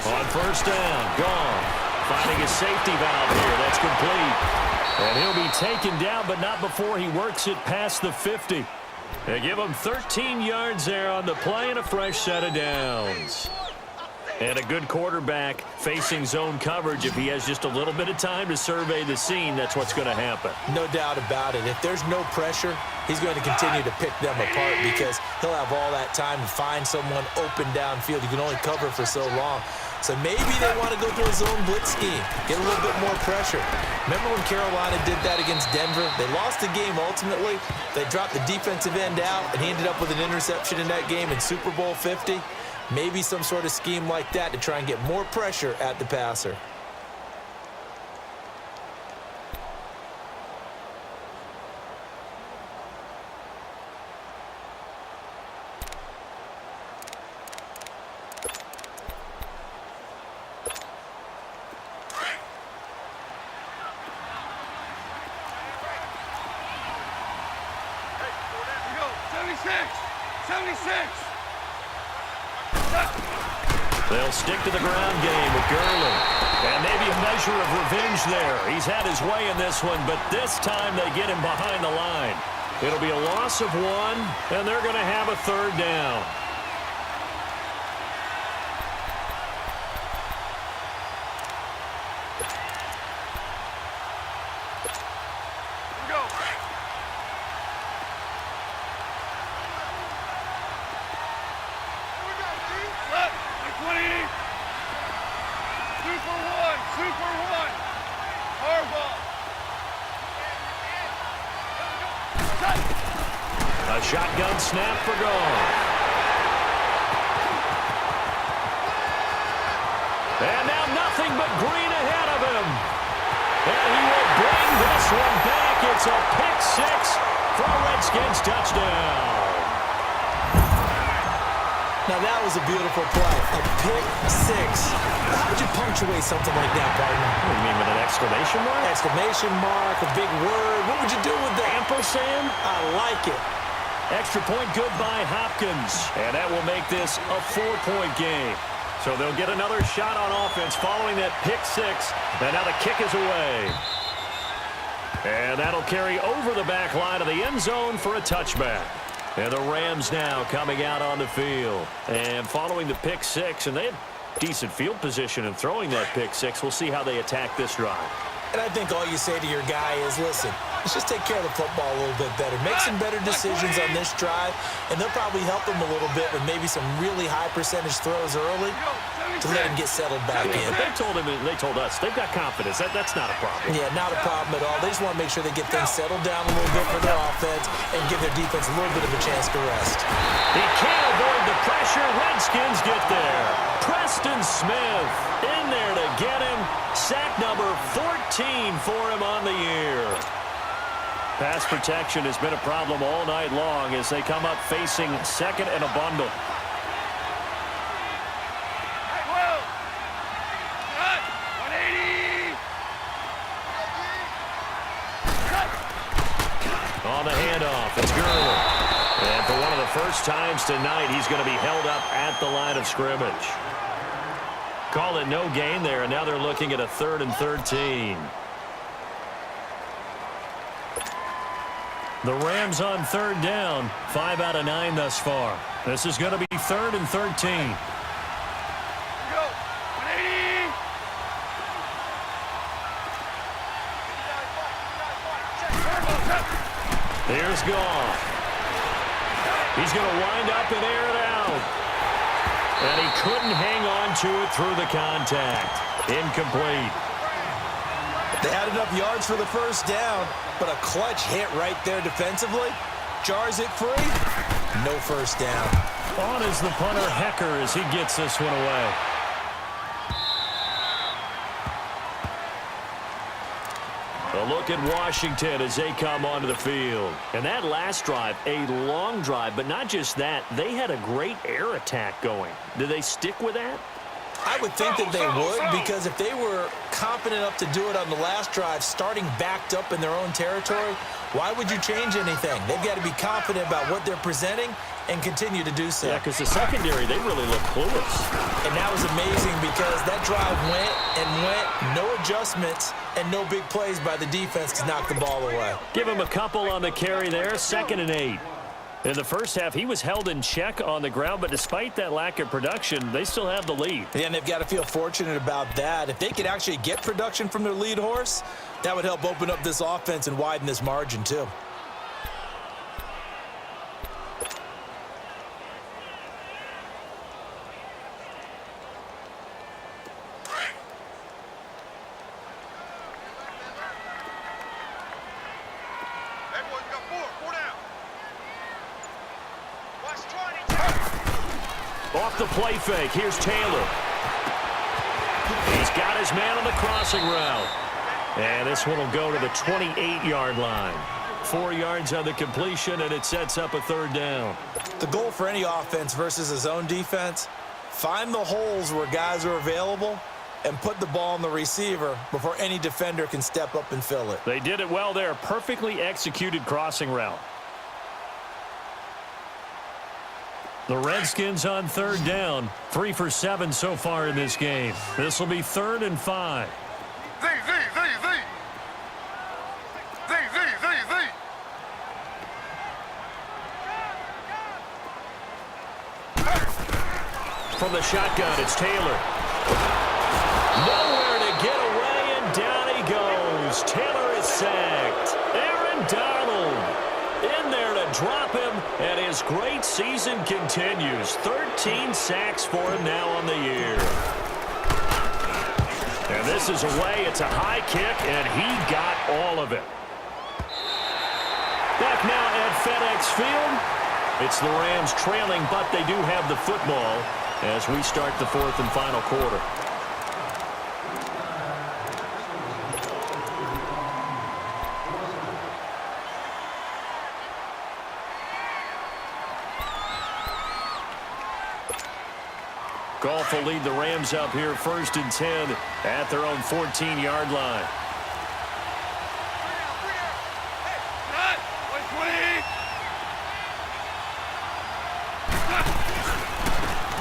On first down, gone. Finding a safety valve here. That's complete. And he'll be taken down, but not before he works it past the 50. They give him 13 yards there on the play and a fresh set of downs. And a good quarterback facing zone coverage. If he has just a little bit of time to survey the scene, that's what's going to happen. No doubt about it. If there's no pressure, he's going to continue to pick them apart because he'll have all that time to find someone open downfield. You can only cover for so long. So maybe they want to go to a zone blitz scheme, get a little bit more pressure. Remember when Carolina did that against Denver? They lost the game ultimately. They dropped the defensive end out, and he ended up with an interception in that game in Super Bowl 50. Maybe some sort of scheme like that to try and get more pressure at the passer. They'll stick to the ground game with Gurley. And maybe a measure of revenge there. He's had his way in this one, but this time they get him behind the line. It'll be a loss of 1, and they're going to have a 3rd down. A shotgun snap for goal. And now nothing but green ahead of him. And he will bring this one back. It's a pick 6 for a Redskins touchdown. Now that was a beautiful play. A pick 6. How would you punctuate something like that, partner? What do you mean, with an exclamation mark? Exclamation mark, a big word. What would you do with that? Ampersand? I like it. Extra point good by Hopkins. And that will make this a 4-point game. So they'll get another shot on offense following that pick 6. And now the kick is away. And that'll carry over the back line of the end zone for a touchback. And the Rams now coming out on the field. And following the pick 6, and they had decent field position in throwing that pick 6. We'll see how they attack this drive. And I think all you say to your guy is, listen, Let's just take care of the football a little bit better. Make some better decisions on this drive, and they'll probably help them a little bit with maybe some really high percentage throws early to let him get settled back in. But they told us they've got confidence. That's not a problem. Yeah, not a problem at all. They just want to make sure they get things settled down a little bit for their offense and give their defense a little bit of a chance to rest. He can't avoid the pressure. Redskins get there. Preston Smith in there to get him. Sack number 14 for him on the year. Pass protection has been a problem all night long as they come up facing second and a bundle. On the handoff, it's Gurley. And for one of the first times tonight, he's going to be held up at the line of scrimmage. Call it no gain there, and now they're looking at a 3rd and 13. The Rams on 3rd down, 5 out of 9 thus far. This is going to be 3rd and 13. Here's Goff. He's going to wind up and air it out. And he couldn't hang on to it through the contact. Incomplete. They had enough yards for the first down, but a clutch hit right there defensively. Jars it free. No first down. On is the punter, Hecker, as he gets this one away. A look at Washington as they come onto the field. And that last drive, a long drive, but not just that. They had a great air attack going. Do they stick with that? I would think that they would, because if they were confident enough to do it on the last drive, starting backed up in their own territory, why would you change anything? They've got to be confident about what they're presenting and continue to do so. Yeah, because the secondary, they really look clueless. And that was amazing because that drive went and went, no adjustments, and no big plays by the defense to knock the ball away. Give him a couple on the carry there, 2nd and 8. In the first half, he was held in check on the ground, but despite that lack of production, they still have the lead. Yeah, and they've got to feel fortunate about that. If they could actually get production from their lead horse, that would help open up this offense and widen this margin too. Off the play fake, here's Taylor. He's got his man on the crossing route. And this one will go to the 28-yard line. 4 yards on the completion, and it sets up a 3rd down. The goal for any offense versus a zone defense, find the holes where guys are available and put the ball on the receiver before any defender can step up and fill it. They did it well there. Perfectly executed crossing route. The Redskins on 3rd down. 3 for 7 so far in this game. This will be 3rd and 5. From the shotgun, it's Taylor. Nowhere to get away, and down he goes. Taylor is sacked. Aaron Donald in there to drop him, and his great season continues. 13 sacks for him now on the year. And this is away. It's a high kick, and he got all of it. Back now at FedEx Field. It's the Rams trailing, but they do have the football as we start the 4th and final quarter. Goff will lead the Rams up here 1st and 10 at their own 14-yard line.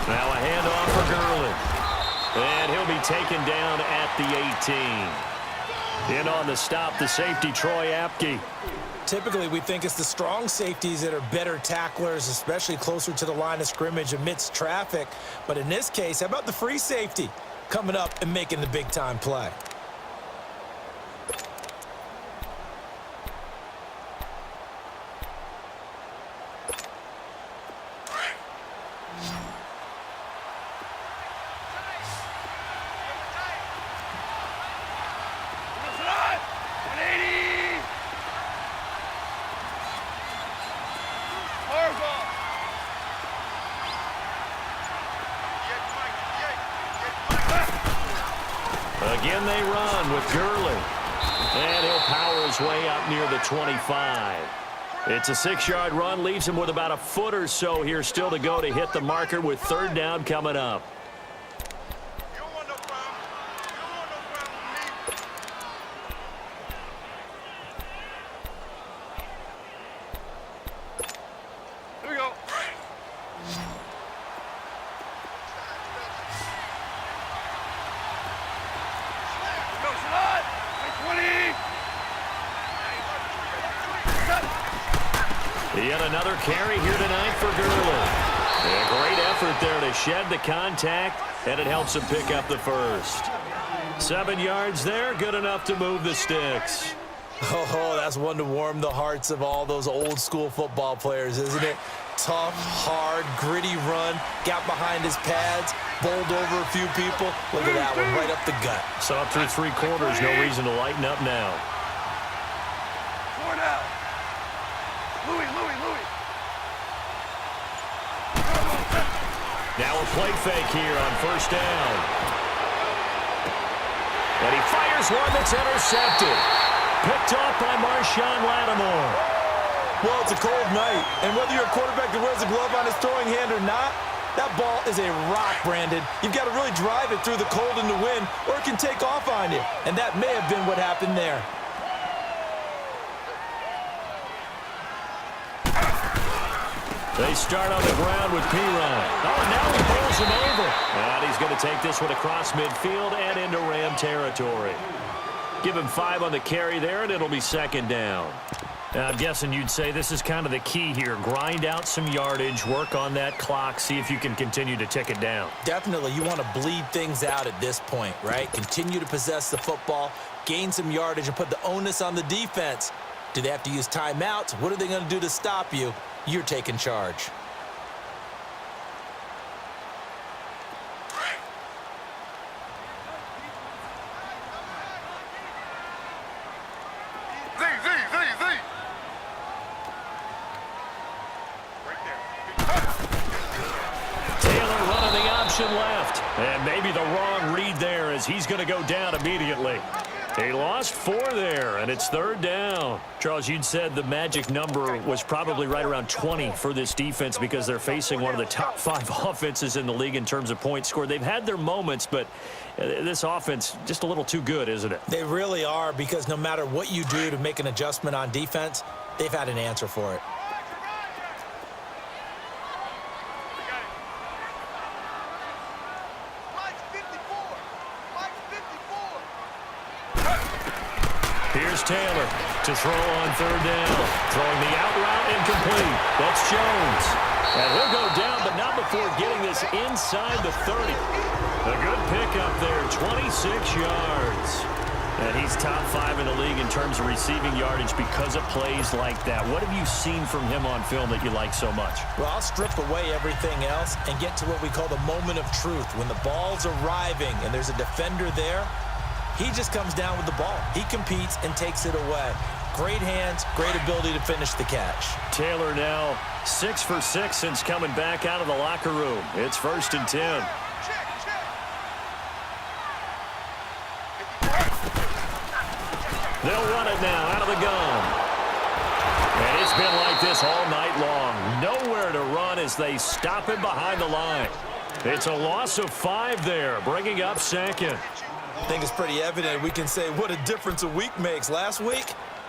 Now a handoff for Gurley. And he'll be taken down at the 18. In on the stop, the safety, Troy Apke. Typically, we think it's the strong safeties that are better tacklers, especially closer to the line of scrimmage amidst traffic. But in this case, how about the free safety coming up and making the big-time play? Again they run with Gurley. And he'll power his way up near the 25. It's a 6-yard run, leaves him with about a foot or so here still to go to hit the marker with third down coming up. Here we go. Go, slide. 20. Yet another carry here tonight for Gurley. A great effort there to shed the contact, and it helps him pick up the first. 7 yards there, good enough to move the sticks. Oh, that's one to warm the hearts of all those old school football players, isn't it? Tough, hard, gritty run, got behind his pads, bowled over a few people. Look at that one, right up the gut. Saw through 3 quarters, no reason to lighten up now. 4 down. Louis. Now a play fake here on first down. And he fires one that's intercepted. Picked off by Marshawn Lattimore. Well, it's a cold night, and whether you're a quarterback that wears a glove on his throwing hand or not, that ball is a rock, Brandon. You've got to really drive it through the cold and the wind, or it can take off on you. And that may have been what happened there. They start on the ground with Piron. Oh, and now he pulls him over. And he's going to take this one across midfield and into Ram territory. Give him 5 on the carry there, and it'll be second down. I'm guessing you'd say this is kind of the key here. Grind out some yardage, work on that clock, see if you can continue to tick it down. Definitely, you want to bleed things out at this point, right? Continue to possess the football, gain some yardage, and put the onus on the defense. Do they have to use timeouts? What are they going to do to stop you? You're taking charge. Left, and maybe the wrong read there as he's going to go down immediately. He lost 4 there, and it's third down. Charles, you'd said the magic number was probably right around 20 for this defense because they're facing one of the top 5 offenses in the league in terms of points scored. They've had their moments, but this offense just a little too good, isn't it? They really are, because no matter what you do to make an adjustment on defense, they've had an answer for it. Here's Taylor to throw on third down. Throwing the out route incomplete. That's Jones. And he'll go down, but not before getting this inside the 30. A good pickup there, 26 yards. And he's top 5 in the league in terms of receiving yardage because of plays like that. What have you seen from him on film that you like so much? Well, I'll strip away everything else and get to what we call the moment of truth. When the ball's arriving and there's a defender there, he just comes down with the ball. He competes and takes it away. Great hands, great ability to finish the catch. Taylor now 6 for 6 since coming back out of the locker room. It's first and 10. They'll run it now out of the gun. And it's been like this all night long. Nowhere to run as they stop him behind the line. It's a loss of 5 there, bringing up second. I think it's pretty evident. We can say what a difference a week makes. Last week,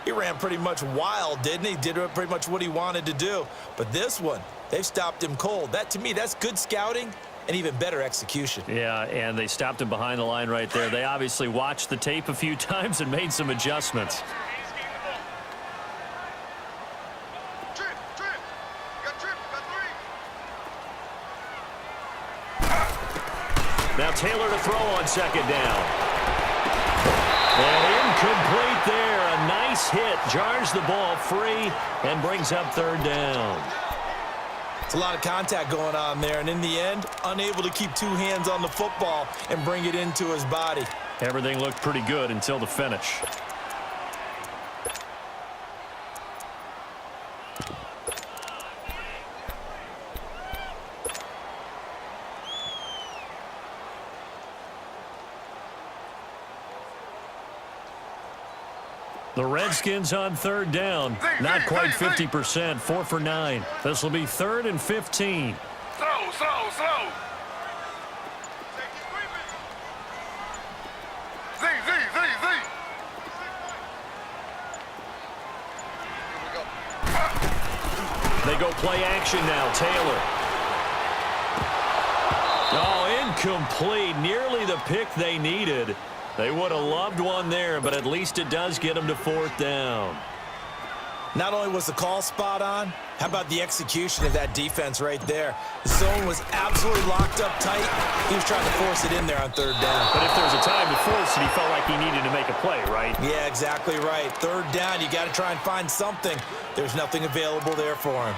he ran pretty much wild, didn't he? Did pretty much what he wanted to do. But this one, they've stopped him cold. That, to me, that's good scouting and even better execution. Yeah, and they stopped him behind the line right there. They obviously watched the tape a few times and made some adjustments. Now Taylor to throw on second down. And incomplete there. A nice hit. Jars the ball free and brings up third down. It's a lot of contact going on there, and in the end, unable to keep 2 hands on the football and bring it into his body. Everything looked pretty good until the finish. The Redskins on third down. Not quite 50%, 4 for 9. This will be 3rd and 15. Slow. Z. They go play action now. Taylor. Oh, incomplete. Nearly the pick they needed. They would have loved one there, but at least it does get them to 4th down. Not only was the call spot on, how about the execution of that defense right there? The zone was absolutely locked up tight. He was trying to force it in there on 3rd down. But if there's a time to force it, he felt like he needed to make a play, right? Yeah, exactly right. 3rd down, you got to try and find something. There's nothing available there for him.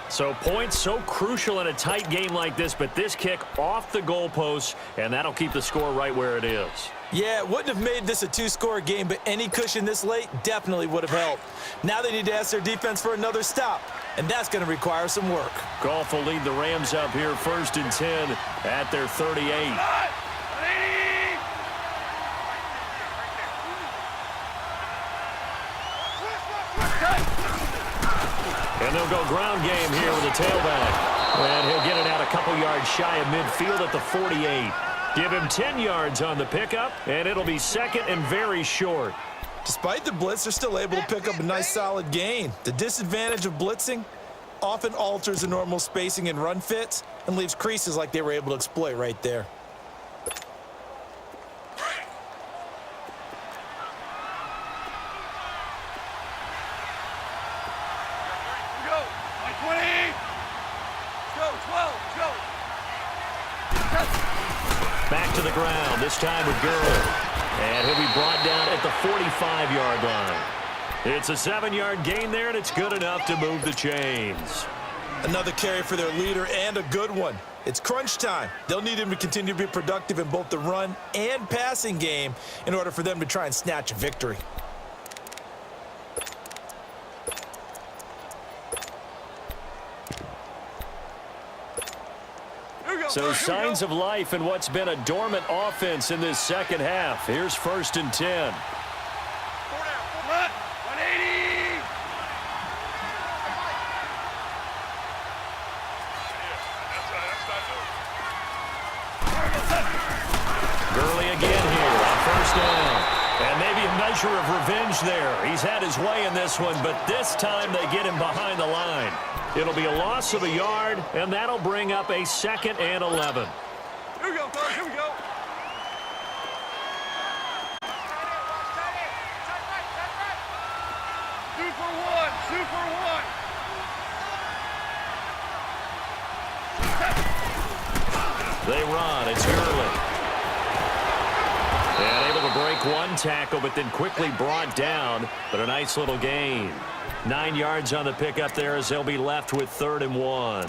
So points so crucial in a tight game like this, but this kick off the goalpost, and that'll keep the score right where it is. Yeah, it wouldn't have made this a 2-score game, but any cushion this late definitely would have helped. Now they need to ask their defense for another stop, and that's going to require some work. Goff will lead the Rams up here 1st and 10 at their 38. And they'll go ground game here with a tailback. And he'll get it out a couple yards shy of midfield at the 48. Give him 10 yards on the pickup, and it'll be 2nd and very short. Despite the blitz, they're still able to pick up a nice solid gain. The disadvantage of blitzing often alters the normal spacing and run fits and leaves creases like they were able to exploit right there. Go. 20. Go. 12. Go. Back to the ground, this time with Gurley. And he'll be brought down at the 45-yard line. It's a 7-yard gain there, and it's good enough to move the chains. Another carry for their leader, and a good one. It's crunch time. They'll need him to continue to be productive in both the run and passing game in order for them to try and snatch a victory. So signs of life in what's been a dormant offense in this second half. Here's 1st and 10. 180. Gurley again here on 1st down. And maybe a measure of revenge there. He's had his way in this one, but this time they get him behind the line. It'll be a loss of a yard, and that'll bring up a 2nd and 11. Here we go, Coach. Here we go. Super one. They run. It's Gurley. And able to break one tackle, but then quickly brought down. But a nice little gain. 9 yards on the pickup there as they'll be left with 3rd and 1.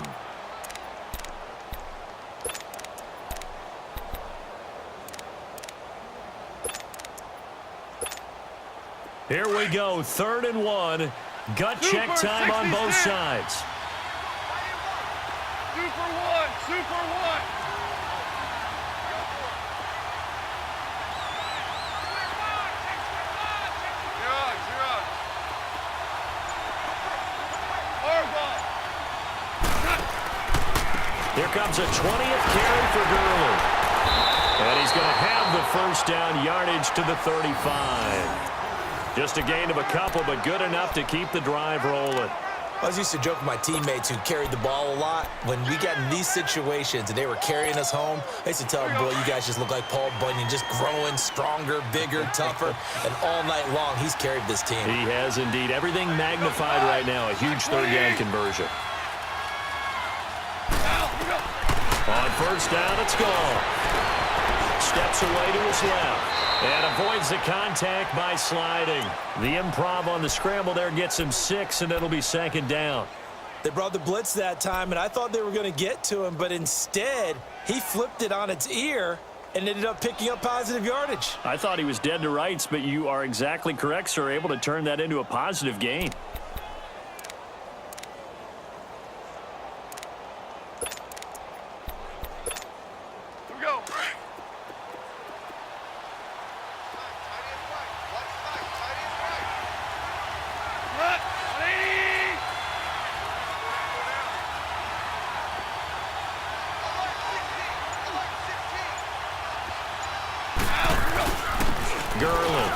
Here we go, 3rd and 1. Gut check time on both sides. Super one. Here comes a 20th carry for Gurley. And he's going to have the 1st down yardage to the 35. Just a gain of a couple, but good enough to keep the drive rolling. I was used to joke with my teammates who carried the ball a lot. When we got in these situations and they were carrying us home, I used to tell them, boy, you guys just look like Paul Bunyan, just growing stronger, bigger, tougher. And all night long, he's carried this team. He has indeed. Everything magnified right now. A huge 3rd down conversion. On 1st down, it's gone. Steps away to his left. And avoids the contact by sliding. The improv on the scramble there gets him 6, and it'll be 2nd down. They brought the blitz that time, and I thought they were going to get to him, but instead, he flipped it on its ear and ended up picking up positive yardage. I thought he was dead to rights, but you are exactly correct, sir. Able to turn that into a positive gain. Here we go. Gurley.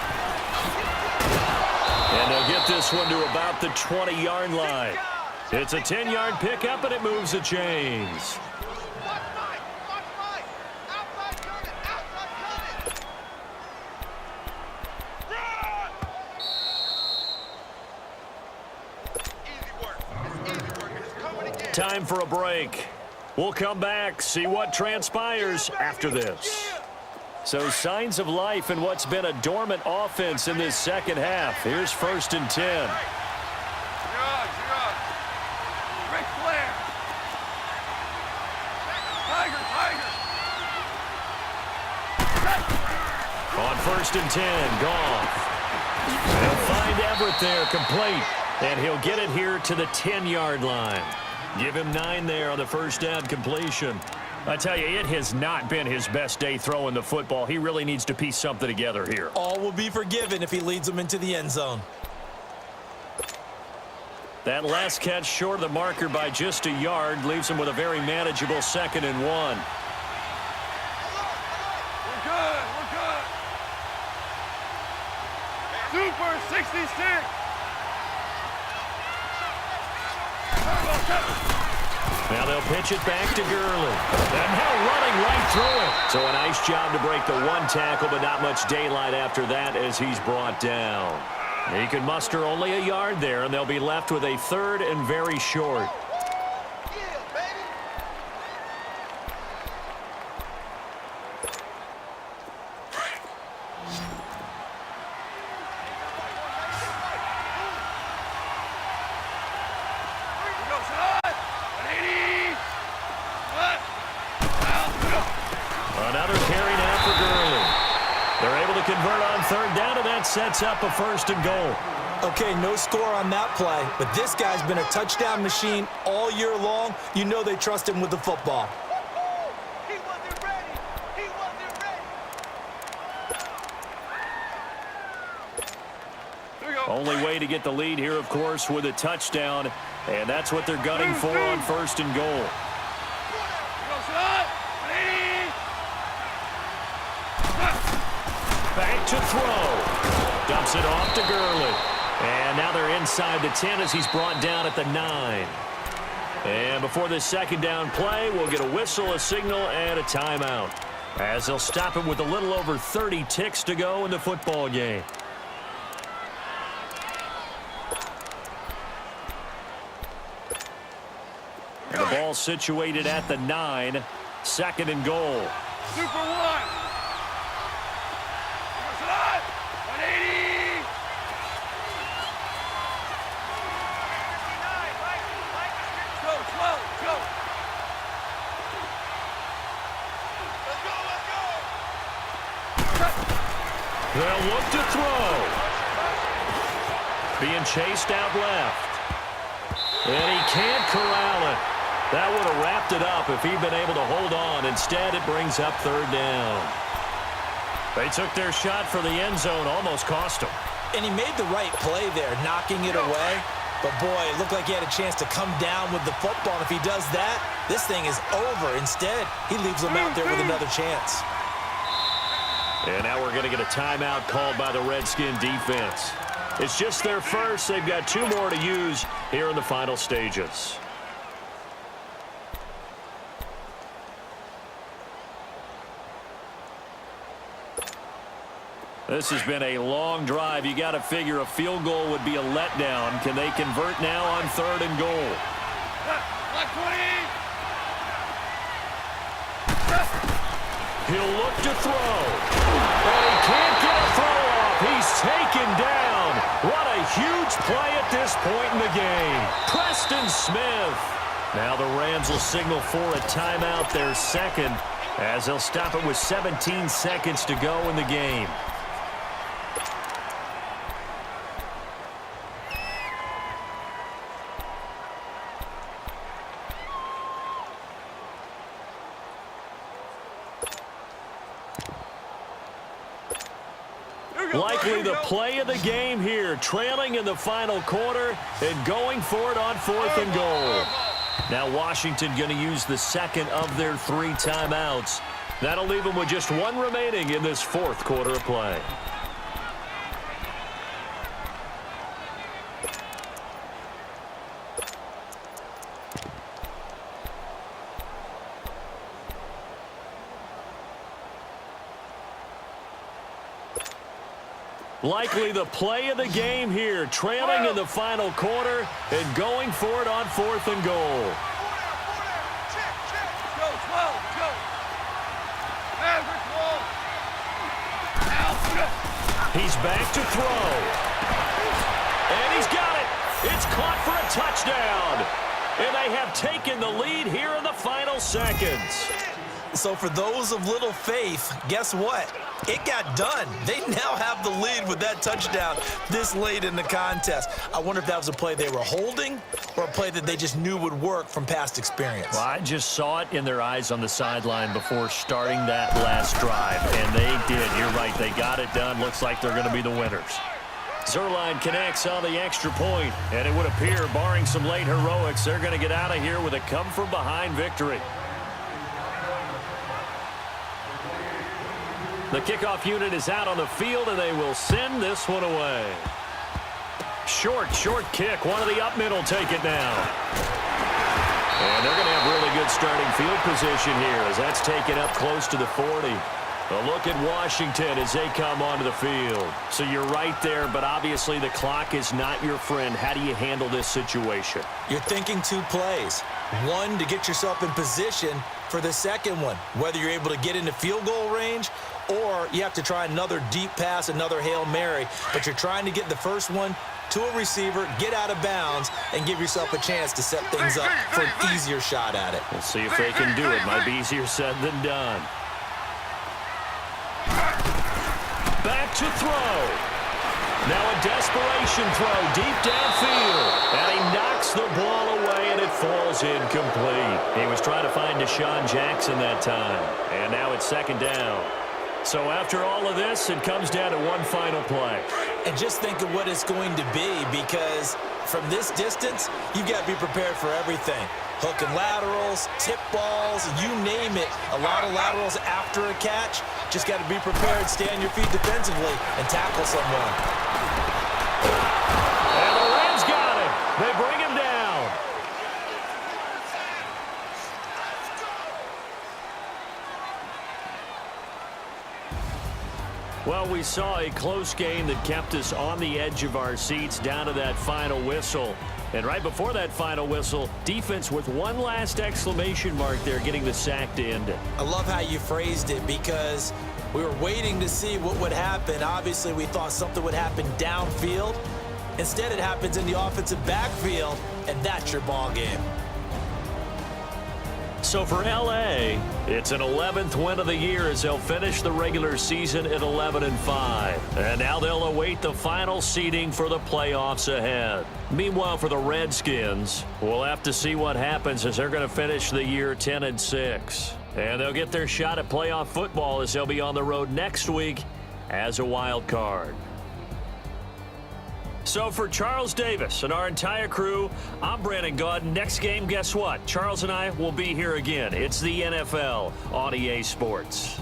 And they'll get this one to about the 20-yard line. It's a 10-yard pickup, and it moves the chains. Time for a break. We'll come back, see what transpires after this. So signs of life in what's been a dormant offense in this second half. Here's 1st and 10. On 1st and 10, Goff. They'll find Everett there, complete. And he'll get it here to the 10-yard line. Give him 9 there on the first down completion. I tell you, it has not been his best day throwing the football. He really needs to piece something together here. All will be forgiven if he leads them into the end zone. That last catch short of the marker by just a yard leaves him with a very manageable 2nd and 1. We're good. Super 66. Now they'll pitch it back to Gurley. And now running right through it. So a nice job to break the 1 tackle, but not much daylight after that as he's brought down. He can muster only a yard there, and they'll be left with a 3rd and very short. Another carry now for Gurley. They're able to convert on 3rd down, and that sets up a 1st and goal. Okay, no score on that play, but this guy's been a touchdown machine all year long. You know they trust him with the football. He wasn't ready. There we go. Only way to get the lead here, of course, with a touchdown, and that's what they're gunning for on 1st and goal. Back to throw. Dumps it off to Gurley. And now they're inside the 10 as he's brought down at the 9. And before this 2nd down play, we'll get a whistle, a signal, and a timeout, as they'll stop it with a little over 30 ticks to go in the football game. And the ball situated at the 9. 2nd and goal. Super 1. 180. Go. They'll look to throw. Being chased out left. And he can't corral it. That would have wrapped it up if he'd been able to hold on. Instead, it brings up 3rd down. They took their shot for the end zone, almost cost him. And he made the right play there, knocking it away. But, boy, it looked like he had a chance to come down with the football. And if he does that, this thing is over. Instead, he leaves them out there with another chance. And now we're going to get a timeout called by the Redskin defense. It's just their first. They've got 2 more to use here in the final stages. This has been a long drive. You got to figure a field goal would be a letdown. Can they convert now on 3rd and goal? Black 20. He'll look to throw. And he can't get a throw off. He's taken down. What a huge play at this point in the game. Preston Smith. Now the Rams will signal for a timeout, their 2nd, as they'll stop it with 17 seconds to go in the game. Likely the play of the game here, trailing in the final quarter and going for it on 4th and goal. Now Washington going to use the 2nd of their 3 timeouts. That'll leave them with just 1 remaining in this 4th quarter of play. Likely the play of the game here, trailing in the final quarter and going for it on 4th and goal. Go, 12, go. Maverick wall. Out. He's back to throw. And he's got it. It's caught for a touchdown. And they have taken the lead here in the final seconds. So for those of little faith, guess what? It got done. They now have the lead with that touchdown this late in the contest. I wonder if that was a play they were holding or a play that they just knew would work from past experience. Well, I just saw it in their eyes on the sideline before starting that last drive, and they did. You're right. They got it done. Looks like they're going to be the winners. Zerline connects on the extra point, and it would appear, barring some late heroics, they're going to get out of here with a come-from-behind victory. The kickoff unit is out on the field, and they will send this one away. Short kick. One of the up middle take it now. And they're going to have really good starting field position here as that's taken up close to the 40. A look at Washington as they come onto the field. So you're right there, but obviously the clock is not your friend. How do you handle this situation? You're thinking 2 plays. One, to get yourself in position for the second one, whether you're able to get into field goal range or you have to try another deep pass, another Hail Mary, but you're trying to get the first one to a receiver, get out of bounds, and give yourself a chance to set things up for an easier shot at it. We'll see if they can do it. Might be easier said than done. Back to throw. Now a desperation throw deep downfield. And he knocks the ball away, and it falls incomplete. He was trying to find Deshaun Jackson that time. And now it's 2nd down. So after all of this, it comes down to one final play. And just think of what it's going to be, because from this distance, you've got to be prepared for everything. Hook and laterals, tip balls, you name it. A lot of laterals after a catch. Just got to be prepared, stay on your feet defensively, and tackle someone. And the Reds got him. They bring him down. Well, we saw a close game that kept us on the edge of our seats down to that final whistle. And right before that final whistle, defense with one last exclamation mark there, getting the sack to end it. I love how you phrased it, because we were waiting to see what would happen. Obviously, we thought something would happen downfield. Instead, it happens in the offensive backfield, and that's your ball game. So for L.A., it's an 11th win of the year as they'll finish the regular season at 11-5. And now they'll await the final seeding for the playoffs ahead. Meanwhile, for the Redskins, we'll have to see what happens as they're going to finish the year 10-6. And they'll get their shot at playoff football as they'll be on the road next week as a wild card. So for Charles Davis and our entire crew, I'm Brandon Gaudin. Next game, guess what? Charles and I will be here again. It's the NFL on EA Sports.